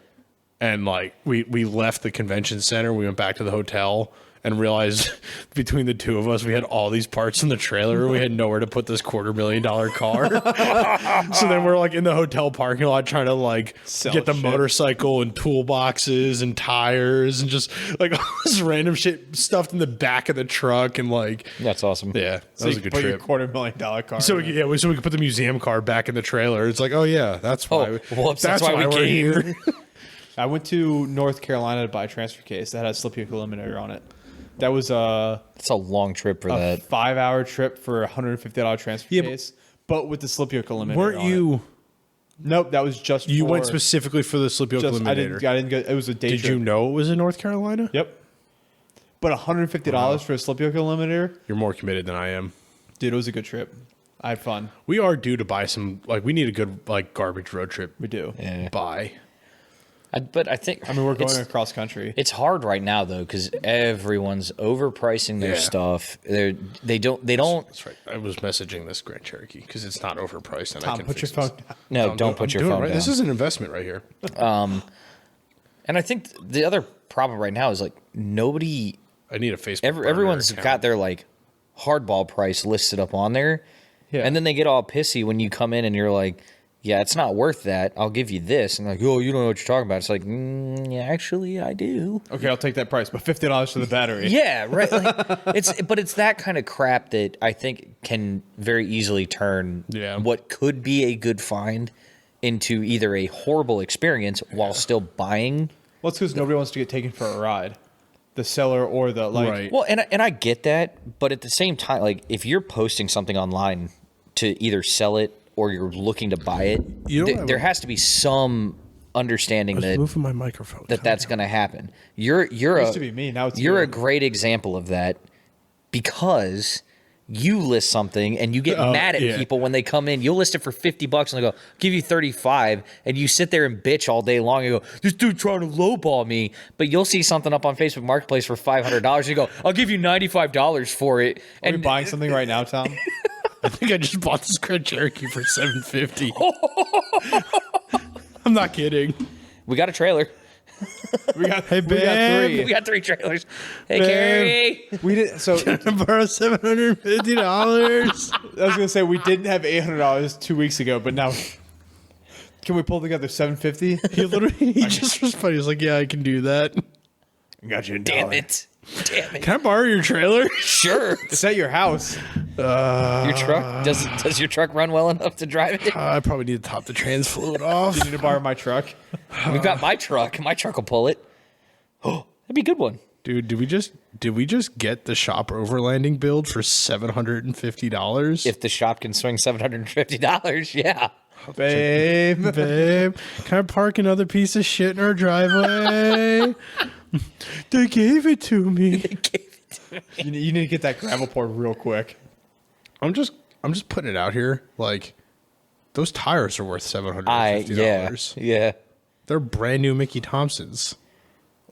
And like we left the convention center, we went back to the hotel and realized between the two of us we had all these parts in the trailer. We had nowhere to put this $250,000 car. So then we're like in the hotel parking lot trying to like Sell get the shit. motorcycle and toolboxes and tires and just like all this random shit stuffed in the back of the truck, and like That's awesome. yeah, that So was you a good put trip. your $250,000 car. So in it. yeah, so we could put the museum car back in the trailer. It's like, oh yeah, that's why. whoops, that's why we we're came. here. I went to North Carolina to buy a transfer case that had a slip yoke eliminator on it. That was a It's a long trip for that. 5-hour trip for a $150 transfer Yeah, but- case, but with the slip yoke eliminator. Weren't on you? It. Nope, that was just. You for went specifically for the slip yoke Just, eliminator. I didn't go. It was a day Did trip. you know it was in North Carolina? Yep. But $150 for a slip yoke eliminator, You're more committed than I am. dude. It was a good trip. I had fun. We are due to buy some. Like, we need a good like garbage road trip. We do. Yeah. Buy. But I think I mean, we're going it's, across country. it's hard right now though because everyone's overpricing their Yeah. stuff. They don't. That's right. I was messaging this Grand Cherokee because it's not overpriced, and I Tom, can put your fix phone this. down. No, I'm don't doing- put I'm your doing it phone right. down. This is an investment right here. And I think the other problem right now is like nobody. I need a Facebook. burner Everyone's account. got their like hardball price listed up on there, Yeah. and then they get all pissy when you come in and you're like, "Yeah, it's not worth that. I'll give you this." And like, "Oh, you don't know what you're talking about." It's like, yeah, actually, I do. Okay, I'll take that price, but $50 for the battery. Yeah, right. Like, it's that kind of crap that I think can very easily turn Yeah. what could be a good find into either a horrible experience while still buying. Well, it's because nobody wants to get taken for a ride. The seller or the like. Right. Well, and I get that, but at the same time, like if you're posting something online to either sell it or you're looking to buy it, You know what I there would- has to be some understanding that moving my microphone. that's going to happen. You're It used a to be me. Now it's you're you. a great example of that because you list something and you get mad at yeah. people when they come in. You'll list it for $50 and they go, give you 35, and you sit there and bitch all day long and go, this dude trying to lowball me. But you'll see something up on Facebook Marketplace for $500 and you go, I'll give you $95 for it. Are we And buying something right now, Tom? I think I just bought this Grand Cherokee for $750. I'm not kidding. we got a trailer. We got, Hey, we got babe. We three. got 3 trailers. Hey, Man. Carrie. We did. So I borrow $750. I was gonna say we didn't have $800 2 weeks ago, but now can we pull together $750? He just responded. He was like, yeah, I can do that. Got you. Damn it. Damn it. Can I borrow your trailer? Sure. It's at your house. Your truck, does your truck run well enough to drive it? I probably need to top the trans fluid off. You need to borrow my truck. We've got my truck. My truck will pull it. Oh, that'd be a good one. Dude, did we just get the shop overlanding build for $750? If the shop can swing $750, yeah. Babe. Babe, can I park another piece of shit in our driveway? They gave it to me. You need to get that gravel poured real quick. I'm just putting it out here. Like, those tires are worth $750. Yeah. They're brand new Mickey Thompsons.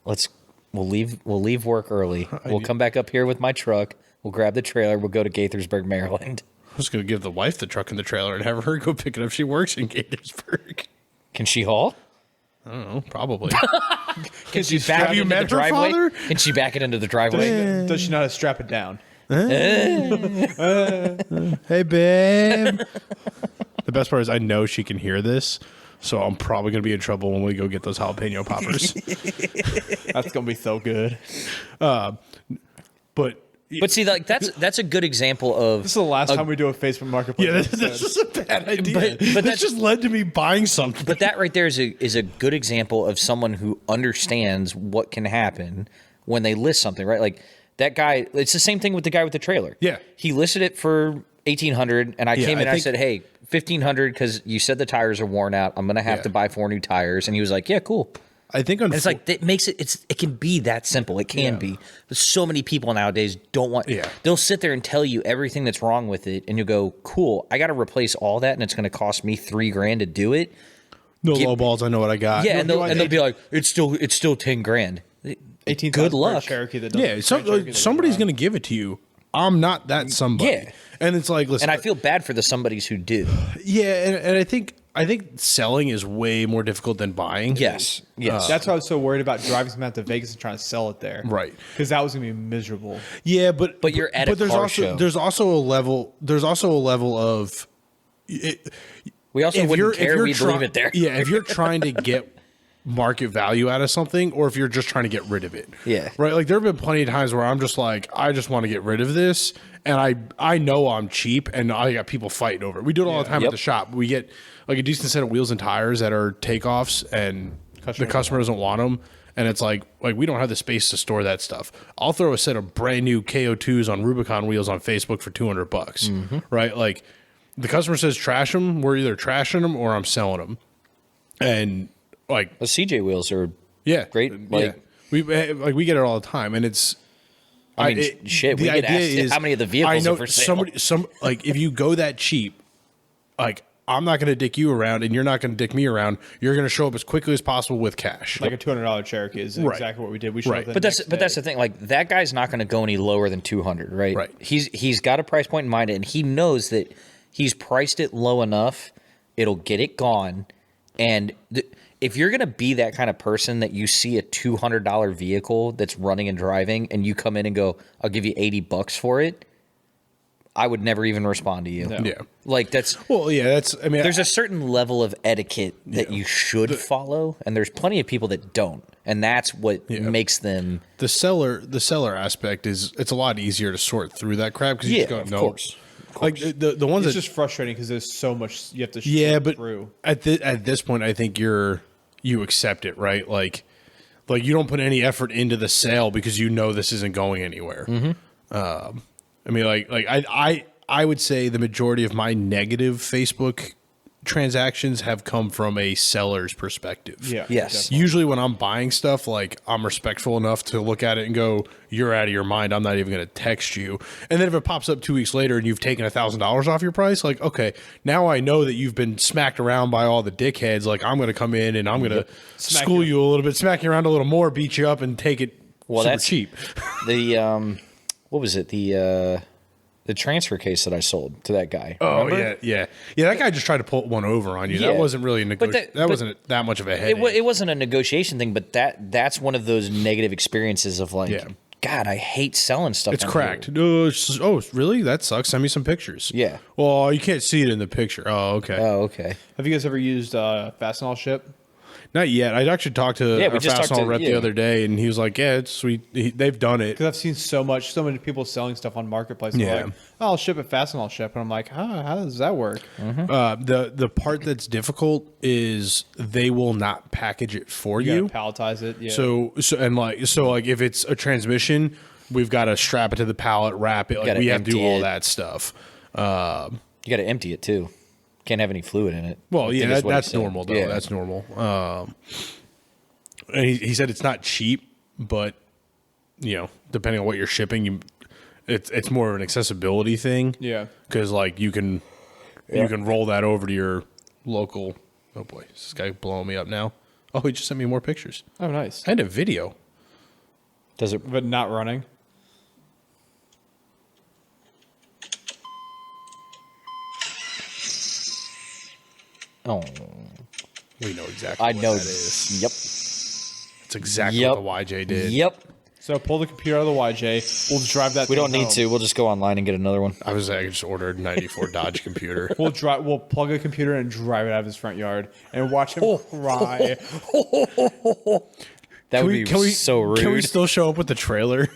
We'll leave work early. We'll come back up here with my truck. We'll grab the trailer. We'll go to Gaithersburg, Maryland. I was gonna give the wife the truck and the trailer and have her go pick it up. She works in Gaithersburg. Can she haul? I don't know, probably. Can she back Have it you into met the her driveway? father? Can she back it into the driveway? Does she know how to strap it down? Hey, babe. The best part is I know she can hear this, so I'm probably gonna be in trouble when we go get those jalapeno poppers. That's gonna be so good. But But see, like that's a good example of This is the last time we do a Facebook Marketplace. yeah, episode. that's just a bad idea. But That that's- just led to me buying something. But that right there is a good example of someone who understands what can happen when they list something, right? Like that guy. It's the same thing with the guy with the trailer. Yeah. he listed it for 1,800, and I Yeah, came in I and I think- said, "Hey, 1,500 because you said the tires are worn out. I'm gonna have Yeah. to buy 4 new tires." And he was like, "Yeah, cool." I think And it's like that makes it can be that simple. It can Yeah. be. But so many people nowadays don't want. Yeah. They'll sit there and tell you everything that's wrong with it, and you'll go, "Cool, I got to replace all that, and it's going to cost me $3,000 to do it." no low balls. I know what I got. Yeah, and they'll want be like, "It's still $10,000." 18,000 Good for a luck. Cherokee that doesn't- Yeah, Grand Cherokee that somebody's doesn't going to give it to you. I'm not that somebody. Yeah. And it's like, listen, And I feel bad for the somebodies who do. yeah, and I think selling is way more difficult than buying. Yes. Yes. That's why I was so worried about driving something out to Vegas and trying to sell it there. Right. Because that was gonna be miserable. Yeah, but you're at a there's car also show. there's also a level of we also if wouldn't if care. We'd try- leave it there. Yeah, if you're trying to get market value out of something, or if you're just trying to get rid of it. Yeah. Right. Like there have been plenty of times where I'm just like, I just want to get rid of this, and I know I'm cheap, and I got people fighting over it. We do it all the time Yep. at the shop. We get like a decent set of wheels and tires that are takeoffs, and the customer doesn't want them. And it's like we don't have the space to store that stuff. I'll throw a set of brand new KO2s on Rubicon wheels on Facebook for $200, Mm-hmm. right? Like the customer says trash them, we're either trashing them or I'm selling them. And like, The CJ wheels are. yeah, Great, yeah, we get it all the time, and it's. I mean, shit. We get asked how many of the vehicles are for sale. Some like if you go that cheap, like I'm not going to dick you around, and you're not going to dick me around. You're going to show up as quickly as possible with cash. Like a $200 Cherokee is Right. exactly what we did. We showed Right. up the But that's next the day. thing. Like that guy's not going to go any lower than 200, right? Right. He's got a price point in mind, and he knows that he's priced it low enough, it'll get it gone. And if you're going to be that kind of person that you see a $200 vehicle that's running and driving, and you come in and go, "I'll give you $80 for it," I would never even respond to you. No. Yeah. Like that's. Well, yeah, that's. I mean, There's a certain level of etiquette that you should follow, and there's plenty of people that don't, and that's what makes them. the seller aspect is it's a lot easier to sort through that crap because you Yeah, just go, of no. course. Like the ones It's that just frustrating because there's so much you have to yeah, sort but through. at this point, I think you accept it, right? Like you don't put any effort into the sale because you know this isn't going anywhere. I mean, like I would say the majority of my negative Facebook transactions have come from a seller's perspective. Yeah. Yes. definitely. Usually when I'm buying stuff, like I'm respectful enough to look at it and go, "You're out of your mind. I'm not even going to text you." And then if it pops up 2 weeks later and you've taken $1,000 off your price, like, okay, now I know that you've been smacked around by all the dickheads. Like I'm going to come in and I'm going to school you a little bit, smack you around a little more, beat you up, and take it super that's cheap. The what was it? The transfer case that I sold to that guy. Oh remember? yeah. That guy just tried to pull one over on you. Yeah. That wasn't really a But that wasn't that much of a It, headache. it wasn't a negotiation thing, but that's one of those negative experiences of like, Yeah. God, I hate selling stuff. It's on cracked. here. No, really? That sucks. Send me some pictures. Yeah. Well, you can't see it in the picture. Oh, okay. Oh, okay. Have you guys ever used Fastenal Ship? Not yet. I actually talked to Yeah, we our just talked Fastenal to- rep the yeah. other day, and he was like, "Yeah, it's sweet. They've done it." Because I've seen so many people selling stuff on Marketplace. They're Yeah. like, oh, I'll ship it Fastenal Ship. And I'm like, how does that work? The part that's difficult is they will not package it for You you. gotta palletize it. Yeah. So if it's a transmission, we've got to strap it to the pallet, wrap it. Like gotta we have to do empty all it. that stuff. You got to empty it too. Can't have any fluid in it. Well, I yeah, think is what he that's said. normal though. Yeah. That's normal. And he said it's not cheap, but depending on what you're shipping, it's more of an accessibility thing. Yeah. because like you can roll that over to your local. Oh boy, is this guy blowing me up now? Oh, he just sent me more pictures Oh, nice. and a video. Does it? But not running. Oh, We know exactly. I what know. that is. Yep. It's exactly Yep. what the YJ did. Yep. So pull the computer out of the YJ. We'll drive that. We thing don't need home. to. We'll just go online and get another one. I just ordered a 94 Dodge computer. We'll drive. We'll plug a computer and drive it out of his front yard and watch him cry. That would be so rude. Can we still show up with the trailer?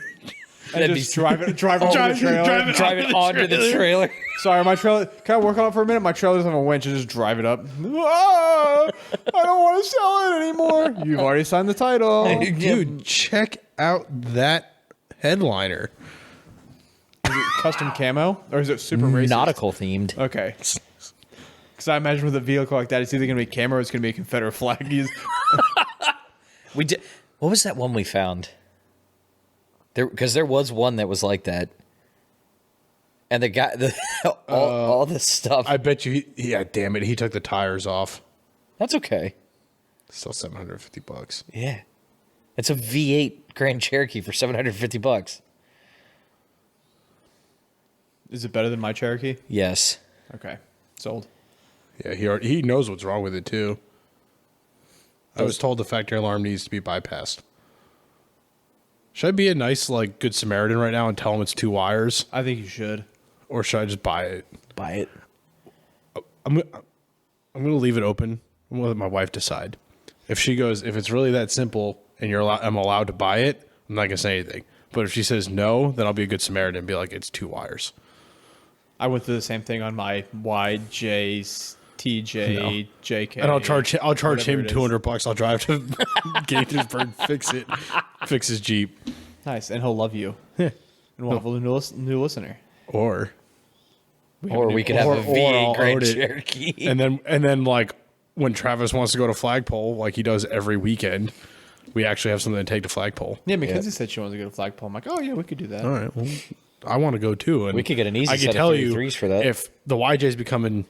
And That'd just be- drive it over the trailer. Drive it onto the trailer. Sorry, my trailer. Can I work on it for a minute? My trailer doesn't have a winch. And just drive it up. Ah, I don't want to sell it anymore. You've already signed the title. Dude, check out that headliner. Is it custom camo or is it super racist? Nautical themed. Okay. Because I imagine with a vehicle like that, it's either going to be camo or it's going to be a Confederate flag. We did. What was that one we found? Because there was one that was like that, and the guy, all this stuff. I bet you. Yeah, damn it. He took the tires off. That's okay. Still $750. Yeah, it's a V8 Grand Cherokee for $750. Is it better than my Cherokee? Yes. Okay. Sold. Yeah, he knows what's wrong with it too. I was told the factory alarm needs to be bypassed. Should I be a nice, like, good Samaritan right now and tell him it's 2 wires, I think you should. or should I just buy it? Buy it. I'm gonna leave it open. I'm gonna let my wife decide. If she goes, if it's really that simple and I'm allowed to buy it, I'm not gonna say anything. But if she says no, then I'll be a good Samaritan and be like, it's 2 wires. I went through the same thing on my YJ, TJ, JK. And I'll charge him whatever it is. $200. I'll drive to Gaithersburg, fix his Jeep, Nice, and he'll love you. And we'll have a new listener. or Or we could have or- a or V8 I'll Grand own it. Cherokee. and then like when Travis wants to go to Flagpole, like he does every weekend, we actually have something to take to Flagpole. Yeah, Mackenzie said she wanted to go to Flagpole. I'm like, oh yeah, we could do that. All right, well, I want to go too, and We could get an easy I set can of tell you 33s for that. if the YJ is becoming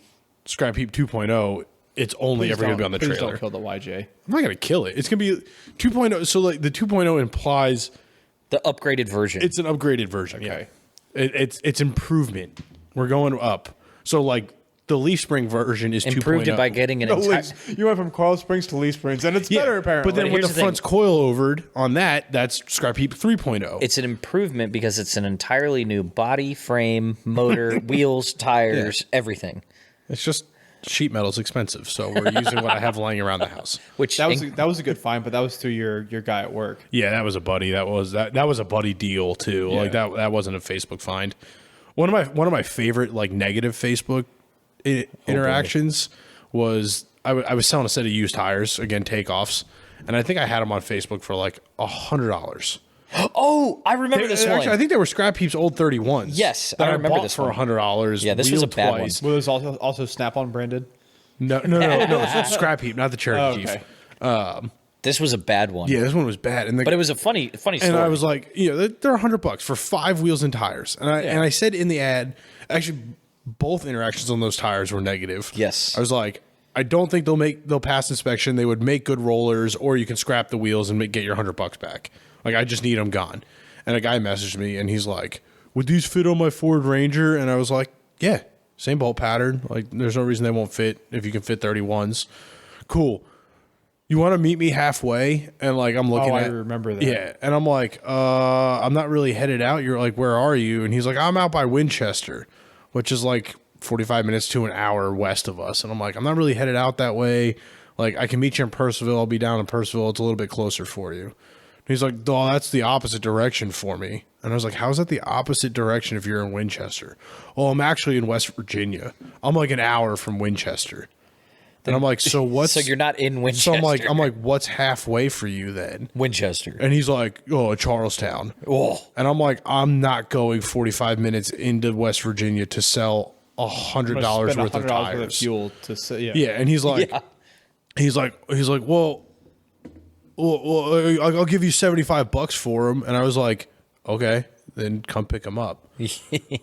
Scrap Heap 2.0, it's only Please ever going to be on the please trailer. don't kill the YJ. I'm not going to kill it. It's going to be 2.0. So like the 2.0 implies The upgraded version. it's an upgraded version. Okay. Yeah, it's improvement. We're going up. So like the Leaf Spring version is improved 2.0. it by getting an No, entire. you went from Coil Springs to Lee Springs, and it's better apparently. But then when here's the the thing. front's coil-overed on that, that's Scrap Heap 3.0. It's an improvement because it's an entirely new body, frame, motor, wheels, tires, everything. It's just sheet metal's expensive, so we're using what I have lying around the house. Which that was a good find, but that was through your guy at work. Yeah, that was a buddy. That was a buddy deal too. Like Yeah. that wasn't a Facebook find. One of my favorite like negative Facebook interactions was I was selling a set of used tires, again takeoffs, and I think I had them on Facebook for like $100. oh, I remember this one. Actually, I think they were Scrap Heap's old 31s. Yes, that I remember bought this for one. $100. Yeah, this was a wheeled bad one. twice. Well, there's also Snap-on branded. No, scrap heap, not the Cherokee Oh, Chief. okay. This was a bad one. Yeah, this one was bad, and But it was a funny story. and I was like, they're $100 for 5 wheels and tires, and I said in the ad, actually, both interactions on those tires were negative. Yes. I was like, I don't think they'll pass inspection. They would make good rollers, or you can scrap the wheels and get your $100 back. Like, I just need them gone. And a guy messaged me, and he's like, would these fit on my Ford Ranger? And I was like, yeah, same bolt pattern. Like, there's no reason they won't fit if you can fit 31s. Cool. You want to meet me halfway? And like, I'm looking I at, remember that. Yeah. And I'm like, I'm not really headed out. You're like, where are you? And he's like, I'm out by Winchester, which is like 45 minutes to an hour west of us. And I'm like, I'm not really headed out that way. Like, I can meet you in Percival. I'll be down in Percival. It's a little bit closer for you. And he's like, oh, that's the opposite direction for me. And I was like, how's that the opposite direction if you're in Winchester? Oh, I'm actually in West Virginia. I'm like an hour from Winchester. And I'm like, so what's... So you're not in Winchester. So I'm like, what's halfway for you then? Winchester. And he's like, oh, Charlestown. Oh. And I'm like, I'm not going 45 minutes into West Virginia to sell $100 worth of $100 tires. worth of fuel to say, Yeah, and he's like, Yeah. he's like, well, I'll give you $75 for them. And I was like, okay, then come pick them up.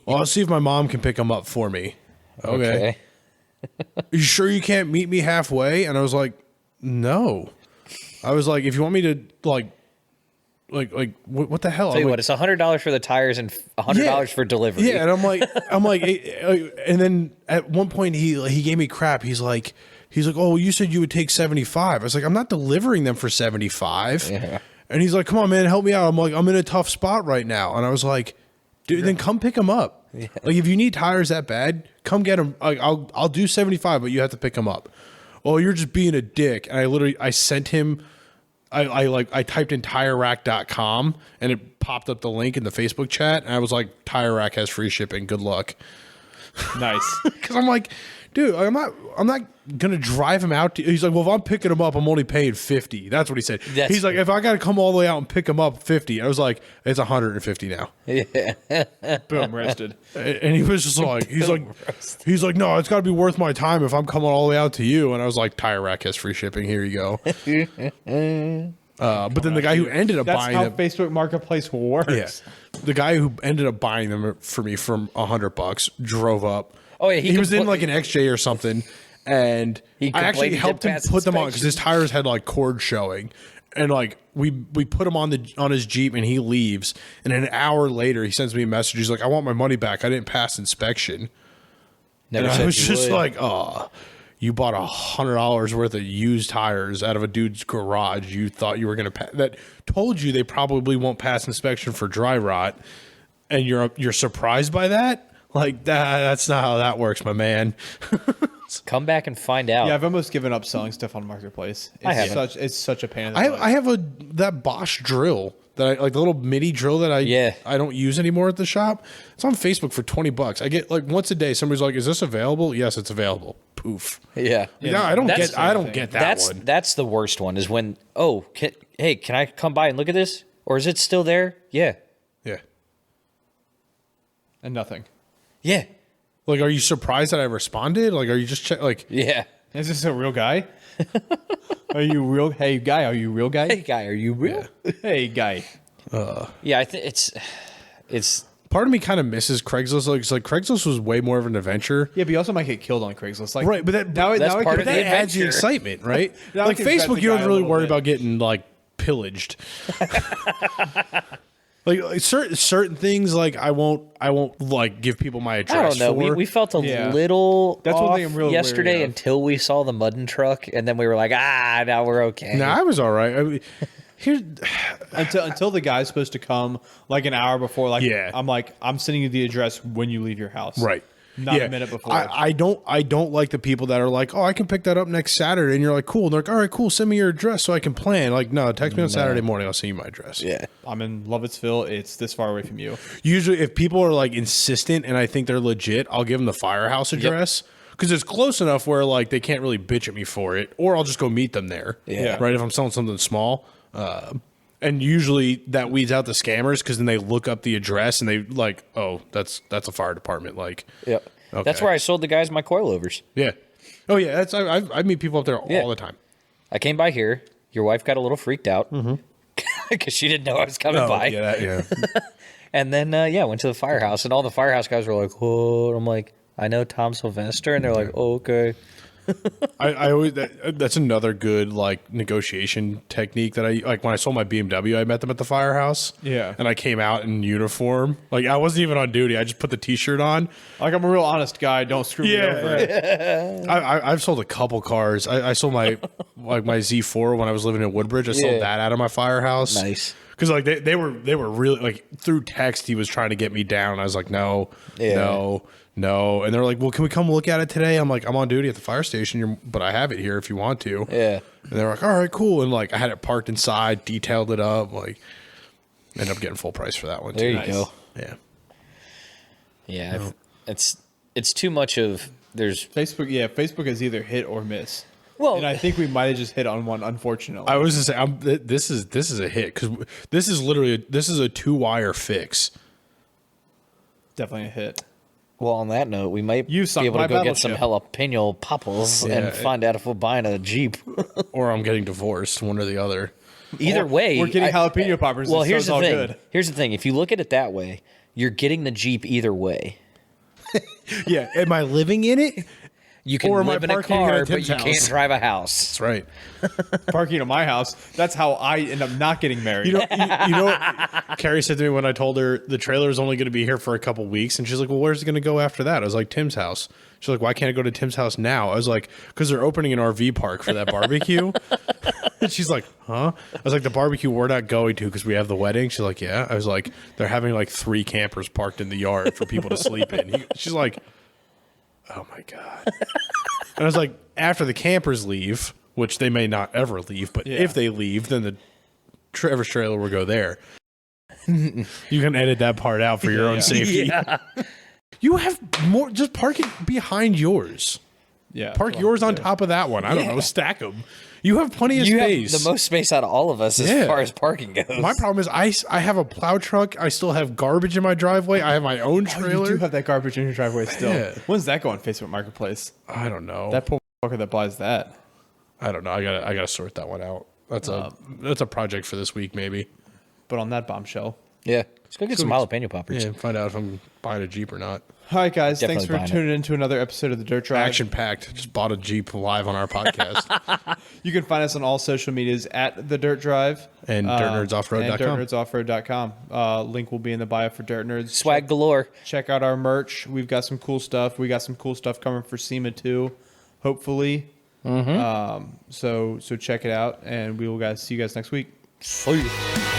Well, I'll see if my mom can pick them up for me. Okay. You sure you can't meet me halfway? And I was like, no. I was like, if you want me to like what the hell? Tell you I'm what, it's $100 for the tires and $100 for delivery. Yeah, and I'm like, and then at one point he gave me crap. He's like, oh, you said you would take 75. I was like, I'm not delivering them for 75. Yeah. And he's like, come on, man, help me out. I'm like, I'm in a tough spot right now. And I was like, dude, then come pick them up. Yeah. Like, if you need tires that bad, come get them. Like, I'll do 75, but you have to pick them up. Oh, you're just being a dick. And I sent him. I typed in TireRack.com and it popped up the link in the Facebook chat, and I was like, Tire Rack has free shipping. Good luck. nice. Because I'm like, dude, I'm not gonna drive him out. He's like, well, if I'm picking him up, I'm only paying $50. That's what he said. He's like, if I gotta come all the way out and pick him up, $50. I was like, it's $150 now. Boom, rested. And he was just like, he's like, no, it's got to be worth my time if I'm coming all the way out to you. And I was like, Tire Rack has free shipping. Here you go. But then the guy who ended up That's buying how them, Facebook Marketplace works. the guy who ended up buying them for me from $100 drove up. Oh, yeah, he was in like an XJ or something, and He I actually complained he helped him didn't pass put them on because his inspection. tires had like cord showing. And like we put him on his Jeep, and he leaves. And an hour later, he sends me a message. He's like, "I want my money back. I didn't pass inspection." Never And I said was you just would. like, "Oh, you bought $100 worth of used tires out of a dude's garage. You thought you were gonna pass. That told you they probably won't pass inspection for dry rot, and you're surprised by that? Like that's not how that works, my man." Come back and find out. Yeah, I've almost given up selling stuff on Marketplace. I haven't. It's such a pain in the butt. I have that Bosch drill that I like, the little mini drill that I don't use anymore at the shop. It's on Facebook for $20. I get like once a day somebody's like, "Is this available?" Yes, it's available. Poof. Yeah. Yeah, I don't That's- get that one. That's the worst one is when, hey, can I come by and look at this? Or is it still there? Yeah. Yeah. And nothing. Yeah. Like, are you surprised that I responded? Like, are you just like? Yeah. Is this a real guy? Are you real? Hey, guy, are you real guy? Hey, guy, are you real? Hey, guy. Yeah, I think it's Part of me kind of misses Craigslist. Like, it's like Craigslist was way more of an adventure. Yeah, but you also might get killed on Craigslist. Like, Right, but that now, that's now part it of can, the that adds the adventure. excitement, right? Now Like I can vet Facebook, the you guy don't a really little worry bit. about getting like pillaged. like certain things, like I won't like give people my address. I don't know. For. We felt a Yeah. little That's one off thing I'm real yesterday wary of. until we saw the Mudden truck, and then we were like, now we're okay. Nah, I was all right. I mean, here, until the guy's supposed to come like an hour before. Like, Yeah. I'm sending you the address when you leave your house. right. Not a minute before. I don't like the people that are like, oh, I can pick that up next Saturday, and you're like, cool. And they're like, all right, cool. Send me your address so I can plan. Like, no, text me on Saturday morning. I'll send you my address. Yeah. I'm in Lovettsville. It's this far away from you. Usually, if people are like insistent and I think they're legit, I'll give them the firehouse address because it's close enough where like they can't really bitch at me for it, or I'll just go meet them there. Yeah. Right. If I'm selling something small. And usually that weeds out the scammers because then they look up the address and they like, oh, that's a fire department. Like, Yep. Okay. That's where I sold the guys my coilovers. yeah. Oh yeah, that's I meet people up there Yeah. all the time. I came by here. Your wife got a little freaked out because she didn't know I was coming by. yeah. And then, went to the firehouse, and all the firehouse guys were like, "Oh," I'm like, "I know Tom Sylvester," and they're like, "Oh, okay." I always that's another good like negotiation technique that I like when I sold my BMW. I met them at the firehouse. Yeah. and I came out in uniform. Like I wasn't even on duty. I just put the T-shirt on. Like, I'm a real honest guy. Don't screw me over. I've sold a couple cars. I sold my my Z4 when I was living in Woodbridge. I Yeah. sold that out of my firehouse. Nice. Because like they were really like through text he was trying to get me down. I was like no, and they're like, well, can we come look at it today? I'm like, I'm on duty at the fire station, but I have it here if you want to. Yeah. And they're like, all right, cool. And like I had it parked inside, detailed it up, like ended up getting full price for that one too. There you Nice. go. Yeah. Yeah. It's too much of there's Facebook is either hit or miss. Well- and I think we might have just hit on one, unfortunately. I was just saying, this is a hit because this is literally a 2-wire fix. Definitely a hit. well, on that note, we might You be sunk able my to go get some battleship. jalapeno popples Yeah, and find out if we're buying a Jeep. Or I'm getting divorced, one or the other. Either way, We're getting jalapeno poppers. Well, so here's it's the all thing. good. Here's the thing. If you look at it that way, you're getting the Jeep either way. Yeah. Am I living in it? You can Or am I live in a parking car, at but Tim's you can't house? drive a house. That's right. Parking at my house. That's how I end up not getting married. You know what Carrie said to me when I told her the trailer is only going to be here for a couple weeks, and she's like, well, where's it going to go after that? I was like, Tim's house. She's like, why can't I go to Tim's house now? I was like, because they're opening an RV park for that barbecue. And she's like, huh? I was like, the barbecue we're not going to because we have the wedding. She's like, yeah. I was like, they're having like 3 campers parked in the yard for people to sleep in. She's like, oh my God. And I was like, after the campers leave, which they may not ever leave, but Yeah. if they leave, then the Trevor's trailer will go there. You can edit that part out for your own safety. Yeah. You have more, just park it behind yours. Yeah. Park well, yours on yeah. top of that one. I don't know, stack them. You have plenty of You space. have the most space out of all of us as Yeah. far as parking goes. My problem is I have a plow truck. I still have garbage in my driveway. I have my own Oh, you trailer. do have that garbage in your driveway still. Yeah. When's that go on Facebook Marketplace? I don't know. That poor fucker that buys that. I don't know. I gotta sort that one out. That's a project for this week maybe. But on that bombshell. Yeah. Let's go get some jalapeno poppers. Yeah, find out if I'm buying a Jeep or not. All right, guys. Definitely Thanks for buying it. tuning in to another episode of the Dirt Drive. Action packed. Just bought a Jeep live on our podcast. You can find us on all social medias at the Dirt Drive And dirtnerdsoffroad.com. and dirtnerdsoffroad.com. Link will be in the bio for Dirt Nerds. Swag galore. Check out our merch. We've got some cool stuff. We got some cool stuff coming for SEMA too, hopefully. So check it out, and we will see you guys next week. Oh, yeah.